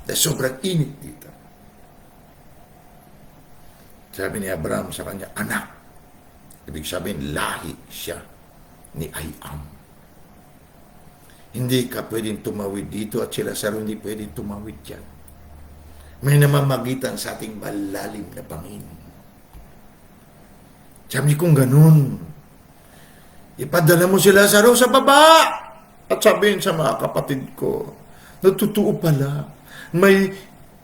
S1: Dahil sobrang init dito. Sabi ni Abraham sa kanya, anak. Ibig sabihin, lahi siya ni I am. Hindi ka pwedeng tumawid dito at si Lazaro hindi pwedeng tumawid dyan. May namamagitan sa ating malalim na bangin. Sabi kong ganun, ipadala mo si Lazaro sa baba at sabihin sa mga kapatid ko, natutuo pala, may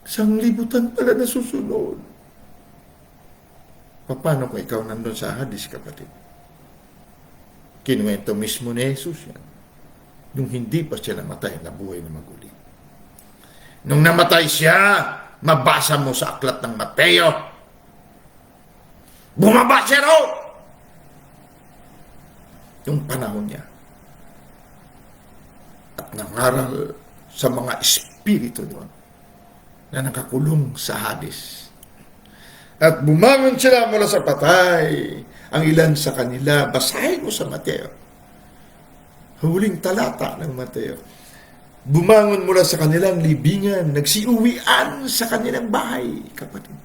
S1: sanglibutan pala na susunod. Paano kung ikaw nandun sa Hades, kapatid? Kinuwento mismo ni Jesus yan. Nung hindi pa siya namatay, nabuhay na maguli. Nung namatay siya, mabasa mo sa aklat ng Mateo, bumaba siya raw! Yung panahon niya. At nangaral sa mga espiritu doon na nakakulong sa Hades. At bumangon sila mula sa patay. Ang ilan sa kanila, basahin mo sa Mateo. Huling talata ng Mateo. Bumangon mula sa kanilang libingan, nagsiuwian sa kanilang bahay, kapatid.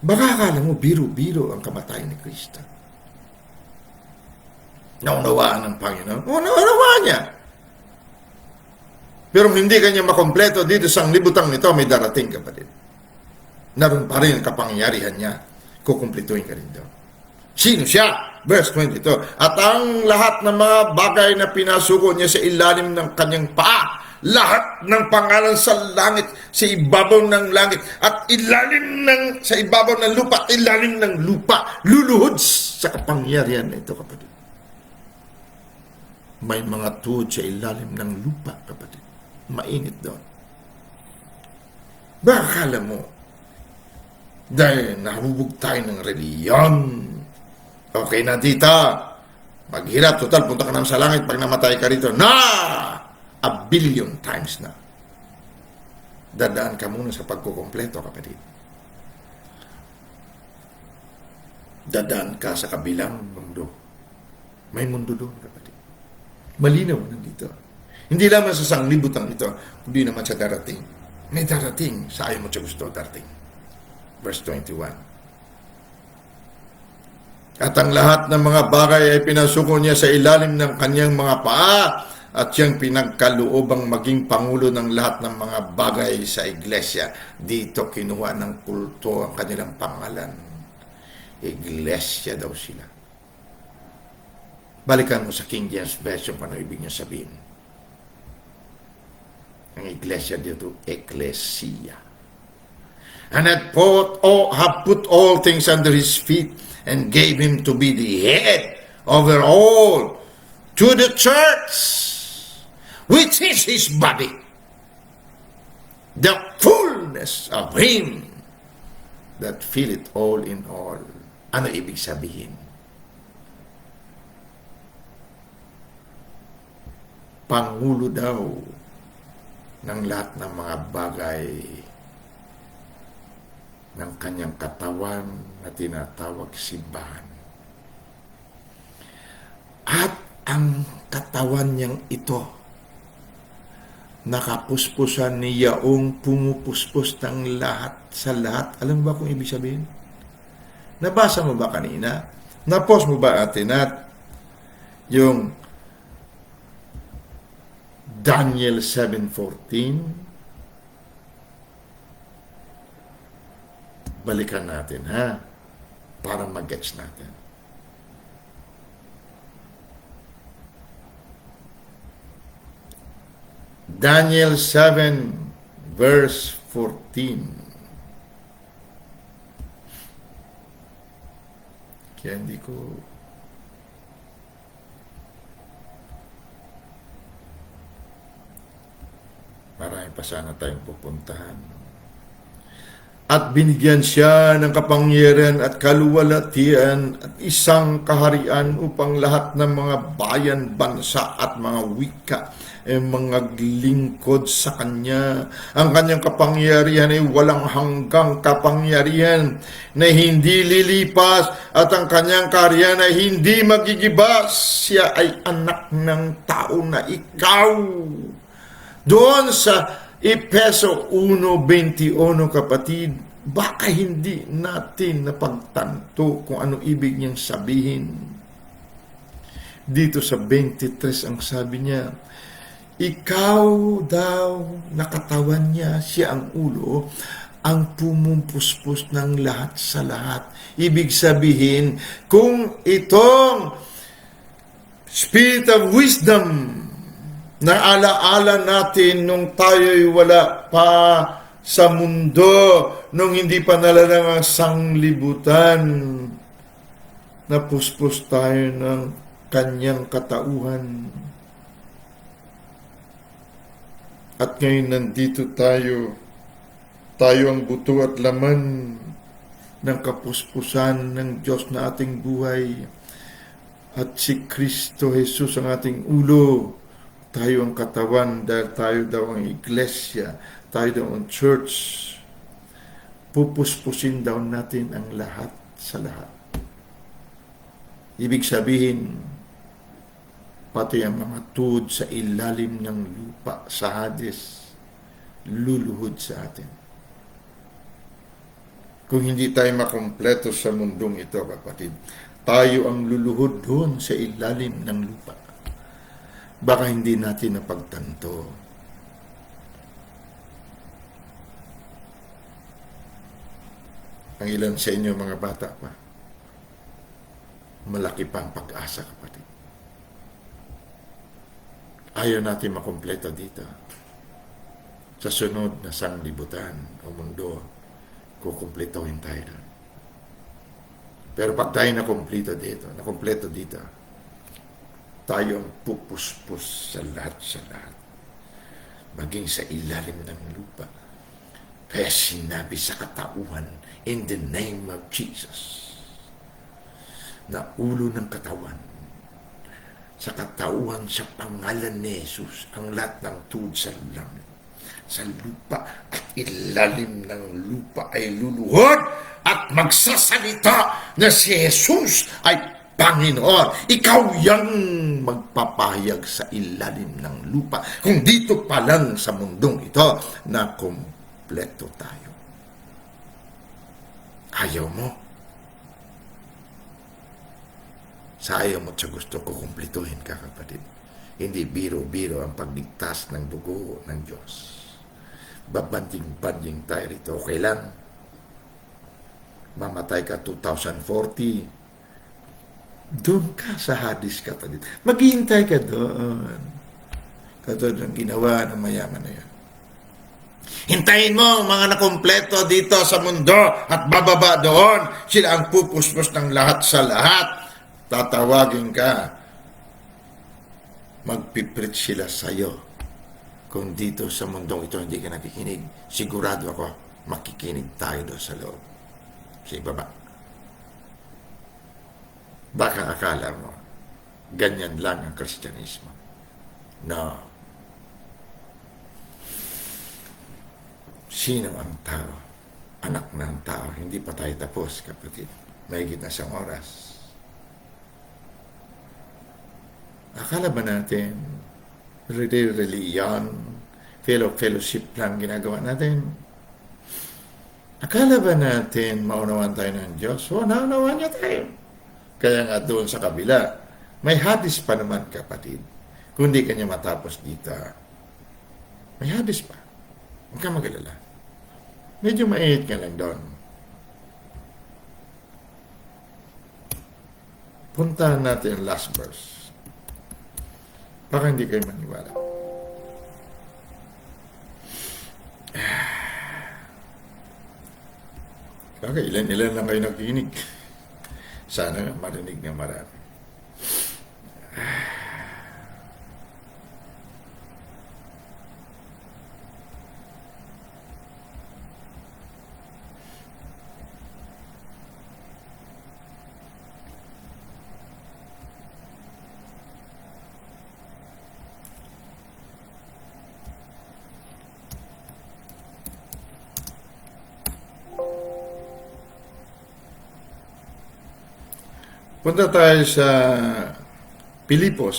S1: Baka akala mo, biro-biro ang kamatayan ni Kristo. Naunawaan ng Panginoon. Naunawaan niya. Pero hindi kanya makompleto dito sa libutan nito, may darating, kapatid. Naroon pa rin ang kapangyarihan niya. Kukumplituhin ka rin doon. Sino siya? Verse 22. At ang lahat ng mga bagay na pinasuko niya sa ilalim ng kanyang paa, lahat ng pangalan sa langit, sa ibabaw ng langit, at sa ibabaw ng lupa, at ilalim ng lupa, luluhod sa kapangyarihan na ito, kapatid. May mga tuhod sa ilalim ng lupa, kapatid. Mainit doon. Baka akala mo, dahil nahubog tayo ng reliyon, okay na dita, maghirap, total, punta ka naman sa langit pag namatay ka rito. A billion times na. Dadaan ka muna sa pagkukumpleto, kapatid. Dadaan ka sa kabilang mundo. May mundo doon, kapatid. Malinaw nandito. Hindi lamang sa sanglibutan ito, kundi naman sa darating. May darating sa ayaw mo siya gusto darating. Verse 21. At ang lahat ng mga bagay ay pinasuko niya sa ilalim ng kanyang mga paa at siyang pinagkaluobang maging pangulo ng lahat ng mga bagay sa iglesia. Dito kinuha ng kulto ang kanilang pangalan. Iglesia daw sila. Balikan mo sa King James Version kung ano ibig niya sabihin. Ang iglesia dito, ecclesia. And have put all things under his feet and gave him to be the head over all to the church, which is his body, the fullness of him that filleth all in all. Ano ibig sabihin? Pangulo daw ng lahat ng mga bagay ng kanyang katawan na tinatawag simbahan. At ang katawan niyang ito, nakapuspusan ni Yaong pumupuspos ng lahat sa lahat. Alam mo ba kung ibig sabihin? Nabasa mo ba kanina? Napost mo ba atinat yung Daniel 7:14? Balikan natin, ha? Para mag-gets natin. Daniel 7, verse 14. Kaya hindi ko... Marami pa sana tayong pupuntahan. At binigyan siya ng kapangyarihan at kaluwalhatian at isang kaharian upang lahat ng mga bayan, bansa at mga wika ay mga lingkod sa kanya. Ang kanyang kapangyarihan ay walang hanggang kapangyarihan na hindi lilipas at ang kanyang kaharian ay hindi magigibas. Siya ay anak ng tao na ikaw. Doon sa Efeso 1:21, kapatid, baka hindi natin napagtanto kung ano ibig niyang sabihin. Dito sa 23 ang sabi niya, ikaw daw nakatawan niya, siya ang ulo, ang pumupuspos ng lahat sa lahat. Ibig sabihin, kung itong Spirit of Wisdom na alaala natin nung tayo'y wala pa sa mundo, nung hindi pa nalalang ang sanglibutan, napuspos tayo ng kanyang katauhan. At ngayon nandito tayo ang buto at laman ng kapuspusan ng Diyos na ating buhay. At si Kristo Jesus ang ating ulo. Tayo ang katawan dahil tayo daw ang iglesia, tayo daw ang church. Pupuspusin daw natin ang lahat sa lahat. Ibig sabihin, pati ang mga tuhod sa ilalim ng lupa, sa Hades, luluhod sa atin. Kung hindi tayo makumpleto sa mundong ito, kapatid, tayo ang luluhod doon sa ilalim ng lupa. Baka hindi natin napagtanto. Ang ilan sa inyo mga bata pa, malaki pa ang pag-asa, kapatid. Ayaw natin makumpleto dito. Sa sunod na sanglibutan o mundo, kukumpletohin tayo doon. Pero pag tayo nakumpleto dito, tayo ang pupuspos sa lahat, maging sa ilalim ng lupa. Kaya sinabi sa katauhan, in the name of Jesus, na ulo ng katawan, sa katauhan sa pangalan ni Jesus, ang lahat ng tuhod sa langit, sa lupa at ilalim ng lupa ay luluhod at magsasalita na si Jesus ay Panginoon. Ikaw yang magpapahayag sa ilalim ng lupa. Kung dito pa lang sa mundong ito na kumpleto tayo. Ayaw mo? Sa ayaw mo at sa gusto ko kumpletuhin ka, kapatid. Hindi biro-biro ang pagligtas ng dugo ng Diyos. Babanding-banding tayo rito. Okay lang. Mamatay ka 2040. Doon ka sa Hades, kapatid. Maghihintay ka doon. Katulad ng ginawa ng mayaman na yan. Hintayin mo mga nakumpleto dito sa mundo at bababa doon. Sila ang pupuspos ng lahat sa lahat. Tatawagin ka. Magpiprit sila sa'yo. Kung dito sa mundong ito hindi ka nakikinig, sigurado ako makikinig tayo doon sa loob. Sa ibaba. Baka akala mo, ganyan lang ang Kristyanismo. No. Sino ang tao? Anak ng tao. Hindi pa tayo tapos, kapatid. Mahigit na 1 oras. Akala ba natin reliyon, fellowship lang ginagawa natin? Akala ba natin maunawan tayo ng Diyos? O, naunawan niya tayo. Kaya nga doon sa kabila, may hadis pa naman, kapatid. Kung di kanya matapos dito, may hadis pa. Huwag ka mag-alala. Medyo mainit ka lang doon. Puntahan natin ang last verse. Baka hindi kayo maniwala. Okay, ilan lang kayo nakikinig. Sana nga marinig ng marami. Punta tayo sa Pilipos,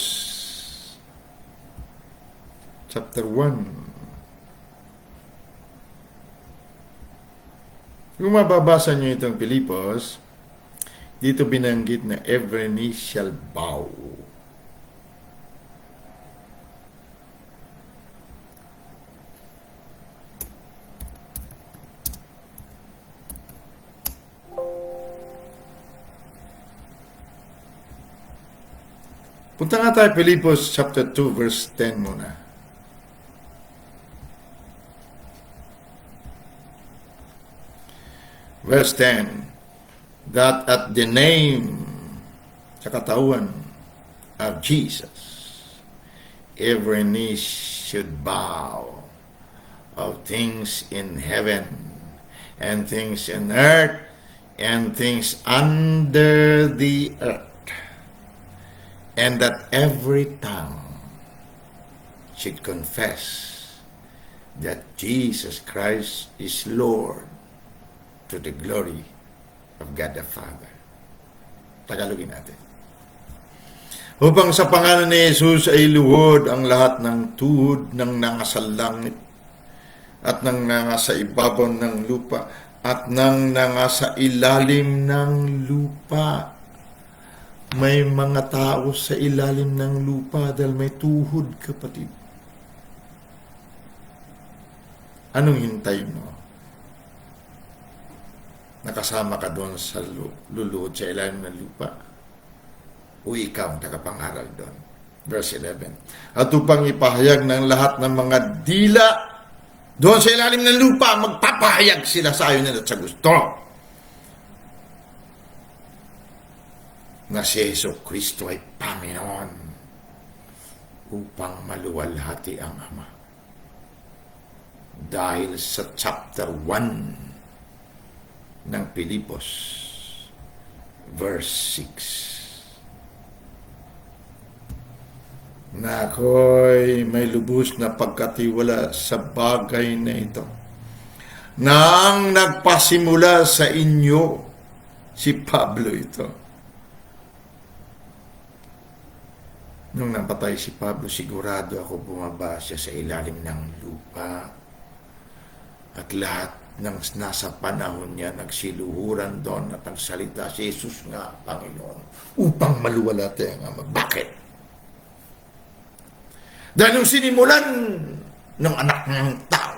S1: chapter 1. Kung mababasa niyo itong Pilipos, dito binanggit na every knee shall bow. Punta nga tayo Pilipos chapter 2 verse 10 muna. Verse 10, that at the name, sa katawan of Jesus, every knee should bow, of things in heaven, and things in earth, and things under the earth. And that every tongue should confess that Jesus Christ is Lord to the glory of God the Father. Tagalogin natin. Upang sa pangalan ni Jesus ay luhod ang lahat ng tuhod ng nasa langit at ng nasa ibabaw ng lupa at ng nasa ilalim ng lupa. May mga tao sa ilalim ng lupa dahil may tuhod, kapatid. Anong hintay mo? Nakasama ka doon sa luluhod sa ilalim ng lupa? O ikaw ang tagapangaral doon? Verse 11. At upang ipahayag ng lahat ng mga dila doon sa ilalim ng lupa, magpapahayag sila sa ayon at sa gusto na si Jesucristo ay Panginoon upang maluwalhati ang Ama. Dahil sa chapter 1 ng Pilipos, verse 6. Na ako'y may lubos na pagkatiwala sa bagay na ito, na ang nagpasimula sa inyo, si Pablo ito. Nung napatay si Pablo, sigurado ako bumaba siya sa ilalim ng lupa. At lahat ng nasa panahon niya nagsiluhuran doon at nagsalita si Jesus nga, Panginoon, upang maluwalhati ang Ama. Bakit? Dahil nung sinimulan ng anak ng tao,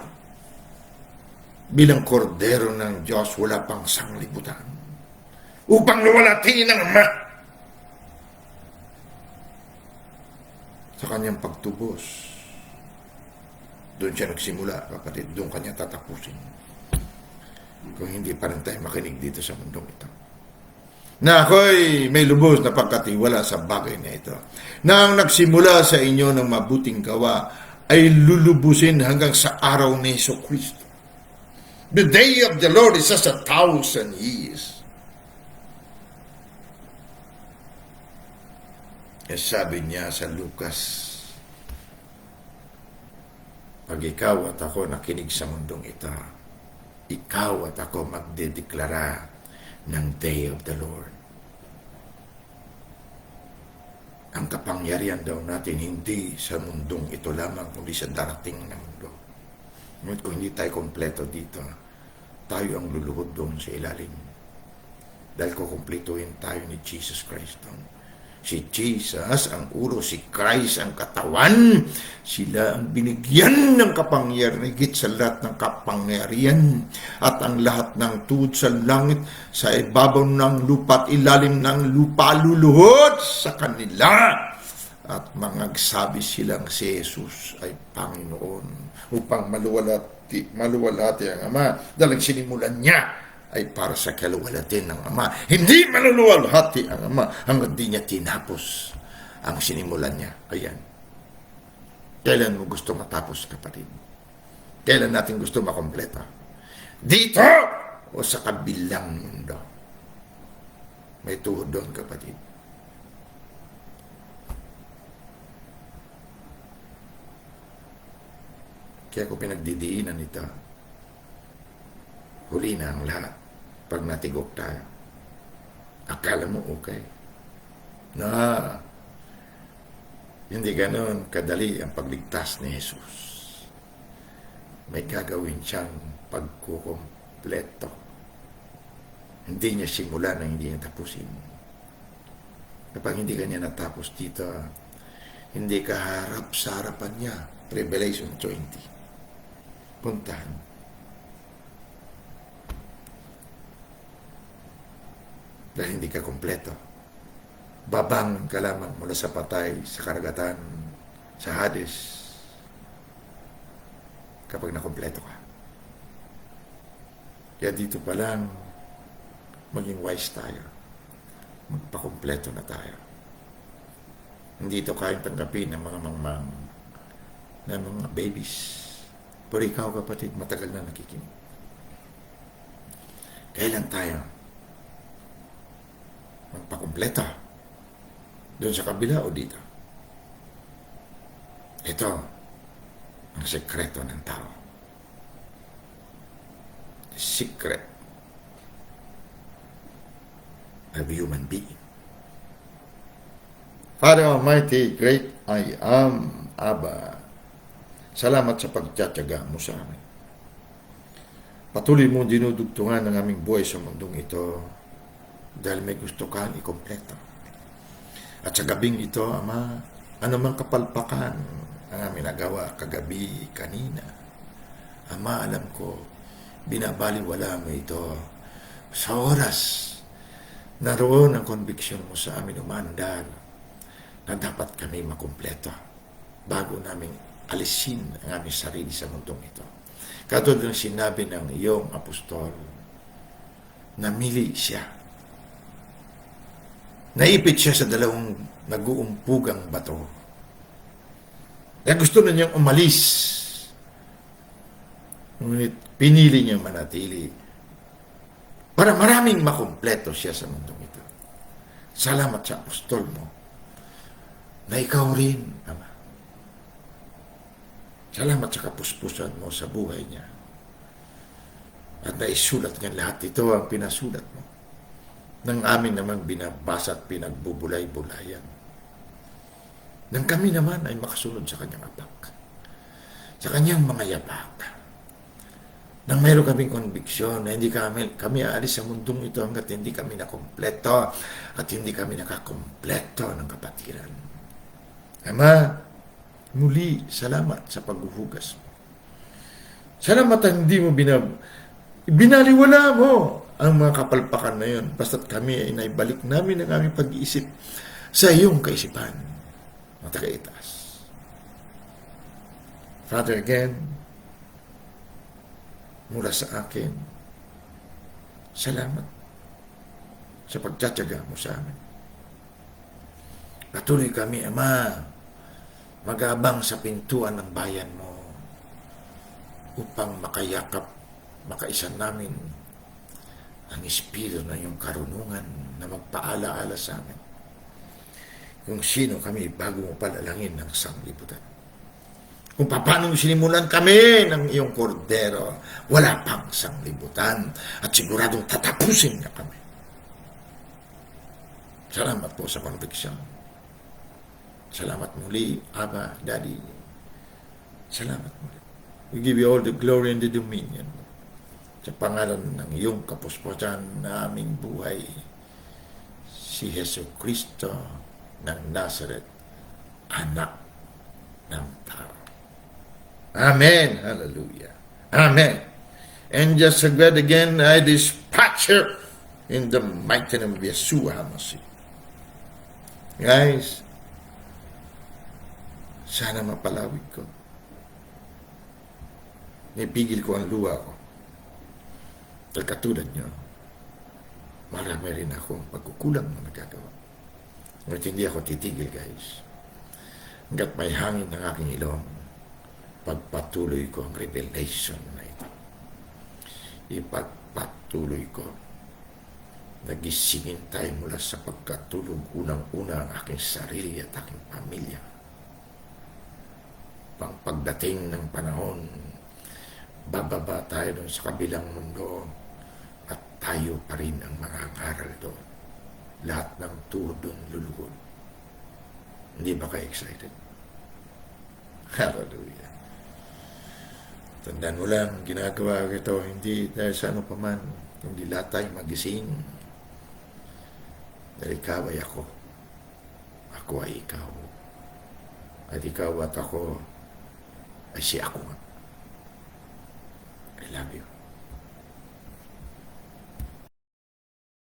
S1: bilang kordero ng Diyos, wala pang sanglibutan, upang luwalhati ng Ama sa kanyang pagtubos Doon siya nagsimula, kapatid. Doon kanya tatapusin. Kung hindi pa rin tayo makinig dito sa mundong ito. Na ako'y may lubos na pagkatiwala sa bagay na ito. Na ang nagsimula sa inyo ng mabuting gawa ay lulubusin hanggang sa araw ni Jesucristo. The day of the Lord is as 1,000 years. E sabi niya sa Lucas, pag ikaw at ako nakinig sa mundong ito, ikaw at ako magdedeklara ng Day of the Lord. Ang kapangyarihan daw natin hindi sa mundong ito lamang, kundi sa darating na mundo. Ngunit kung hindi tayo kompleto dito, tayo ang luluhod doon sa ilalim. Dahil kukumpletuhin tayo ni Jesus Christ doon. Si Jesus ang ulo, si Christ ang katawan. Sila ang binigyan ng kapangyarihan, higit sa lahat ng kapangyarihan. At ang lahat ng tuhod sa langit, sa ibabaw ng lupa at ilalim ng lupa, luluhod sa kanila. At mangagsabi silang si Jesus ay Panginoon upang maluwalhati ang Ama. Dahil sinimulan niya ay para sa kaluwalhati ng Ama. Hindi maluluwalhati ang Ama hanggang di niya tinapos ang sinimulan niya. Ayan. Kailan mo gusto matapos, kapatid? Kailan natin gusto makompleto? Dito o sa kabilang mundo? May tuhod doon, kapatid. Kaya ko pinagdidiinan ito. Huli na ang lahat. Pag natigok tayo, akala mo okay. Na hindi ganoon kadali ang pagligtas ni Jesus. May gagawin siyang pagkukumpleto. Hindi niya simulan na hindi niya tapusin. Kapag hindi ka niya natapos dito, hindi ka harap sa harapan niya. Revelation 20. Puntahan. Dahil hindi ka kompleto. Babangon ka lamang mula sa patay, sa karagatan, sa Hades, kapag nakompleto ka. Kaya dito pa lang, maging wise tayo. Magpakompleto na tayo. Hindi ito kayang tanggapin ng mga mangmang, ng mga babies. Pero ikaw, kapatid, matagal na nakikinig. Kailan tayo magpakompleto? Doon sa kabila o dito? Ito ang sekreto ng tao. The secret of human being. Father Almighty, great I am, Abba. Salamat sa pagtsatsaga mo sa amin. Patuloy mo dinudugtungan ng aming buhay sa mundong ito dahil may gusto kang ikompleto. At sa gabing ito, Ama, anumang kapalpakan ang aming nagawa kagabi, kanina. Ama, alam ko, binabaliwala mo ito sa oras. Naroon ang conviction mo sa amin umandar na dapat kami makumpleto bago namin alisin ang aming sarili sa mundong ito. Katulad ng sinabi ng iyong apostol, namili siya. Naipit siya sa dalawang nag-uumpugang bato. Kaya gusto na niyang umalis. Ngunit pinili niyang manatili para maraming makumpleto siya sa mundong ito. Salamat sa apostol mo na ikaw rin, Ama. Salamat sa kapuspusan mo sa buhay niya. At naisulat niya lahat ito ang pinasulat mo. Nang amin naman binabasa at pinagbubulay-bulayan. Nang kami naman ay makasunod sa kanyang apak. Sa kanyang mga yapak. Nang mayroon kaming konbiksyon na hindi kami aalis sa mundong ito hanggat hindi kami nakompleto at hindi kami nakakompleto ng kapatiran. Ama, muli, salamat sa paghuhugas mo. Salamat at hindi mo binaliwala mo ang mga kapalpakan na yun. Basta't kami ay naibalik namin ang aming pag-iisip sa iyong kaisipan na taga-itaas. Father, again, mula sa akin, salamat sa pagtsatsaga mo sa amin. Patuloy kami, Ama, mag-aabang sa pintuan ng bayan mo upang makayakap, makaisan namin ang espiritu na iyong karunungan na magpaalaala sa amin kung sino kami bago mo palalangin ng sanglibutan. Kung paano sinimulan kami ng iyong kordero, wala pang sanglibutan at siguradong tatapusin niya kami. Salamat po sa pangdiksyon. Salamat muli, Aba, Daddy. Salamat muli. We give you all the glory and the dominion. Sa pangalan ng iyong kapuspusan na aming buhay, si Jesu Cristo ng Nazareth, anak ng tao. Amen. Hallelujah. Amen. And just like that again, I dispatch her in the mighty name of Yeshua HaMashiach. Guys, sana mapalawig ko. Naipigil ko ang luha ko. Dahil katulad nyo, marami rin akong pagkukulang na nagagawa. Ngunit hindi ako titigil, guys. Hanggat may hangin ng aking ilong, pagpatuloy ko ang revelation na ito. Ipagpatuloy ko. Nagisingin tayo mula sa pagkatulog, unang-una ang aking sarili at aking pamilya. Pagdating ng panahon, bababa tayo doon sa kabilang mundo at tayo pa rin ang mangangaral doon. Lahat ng tuhod doon luluhod. Hindi ba kayo excited? Hallelujah. Tandaan mo lang, ginagawa ko ito, hindi dahil sa ano pa man, hindi lahat tayo magising. Dahil ikaw ay ako. Ako ay ikaw. At ikaw at ako ay si ako. I love you.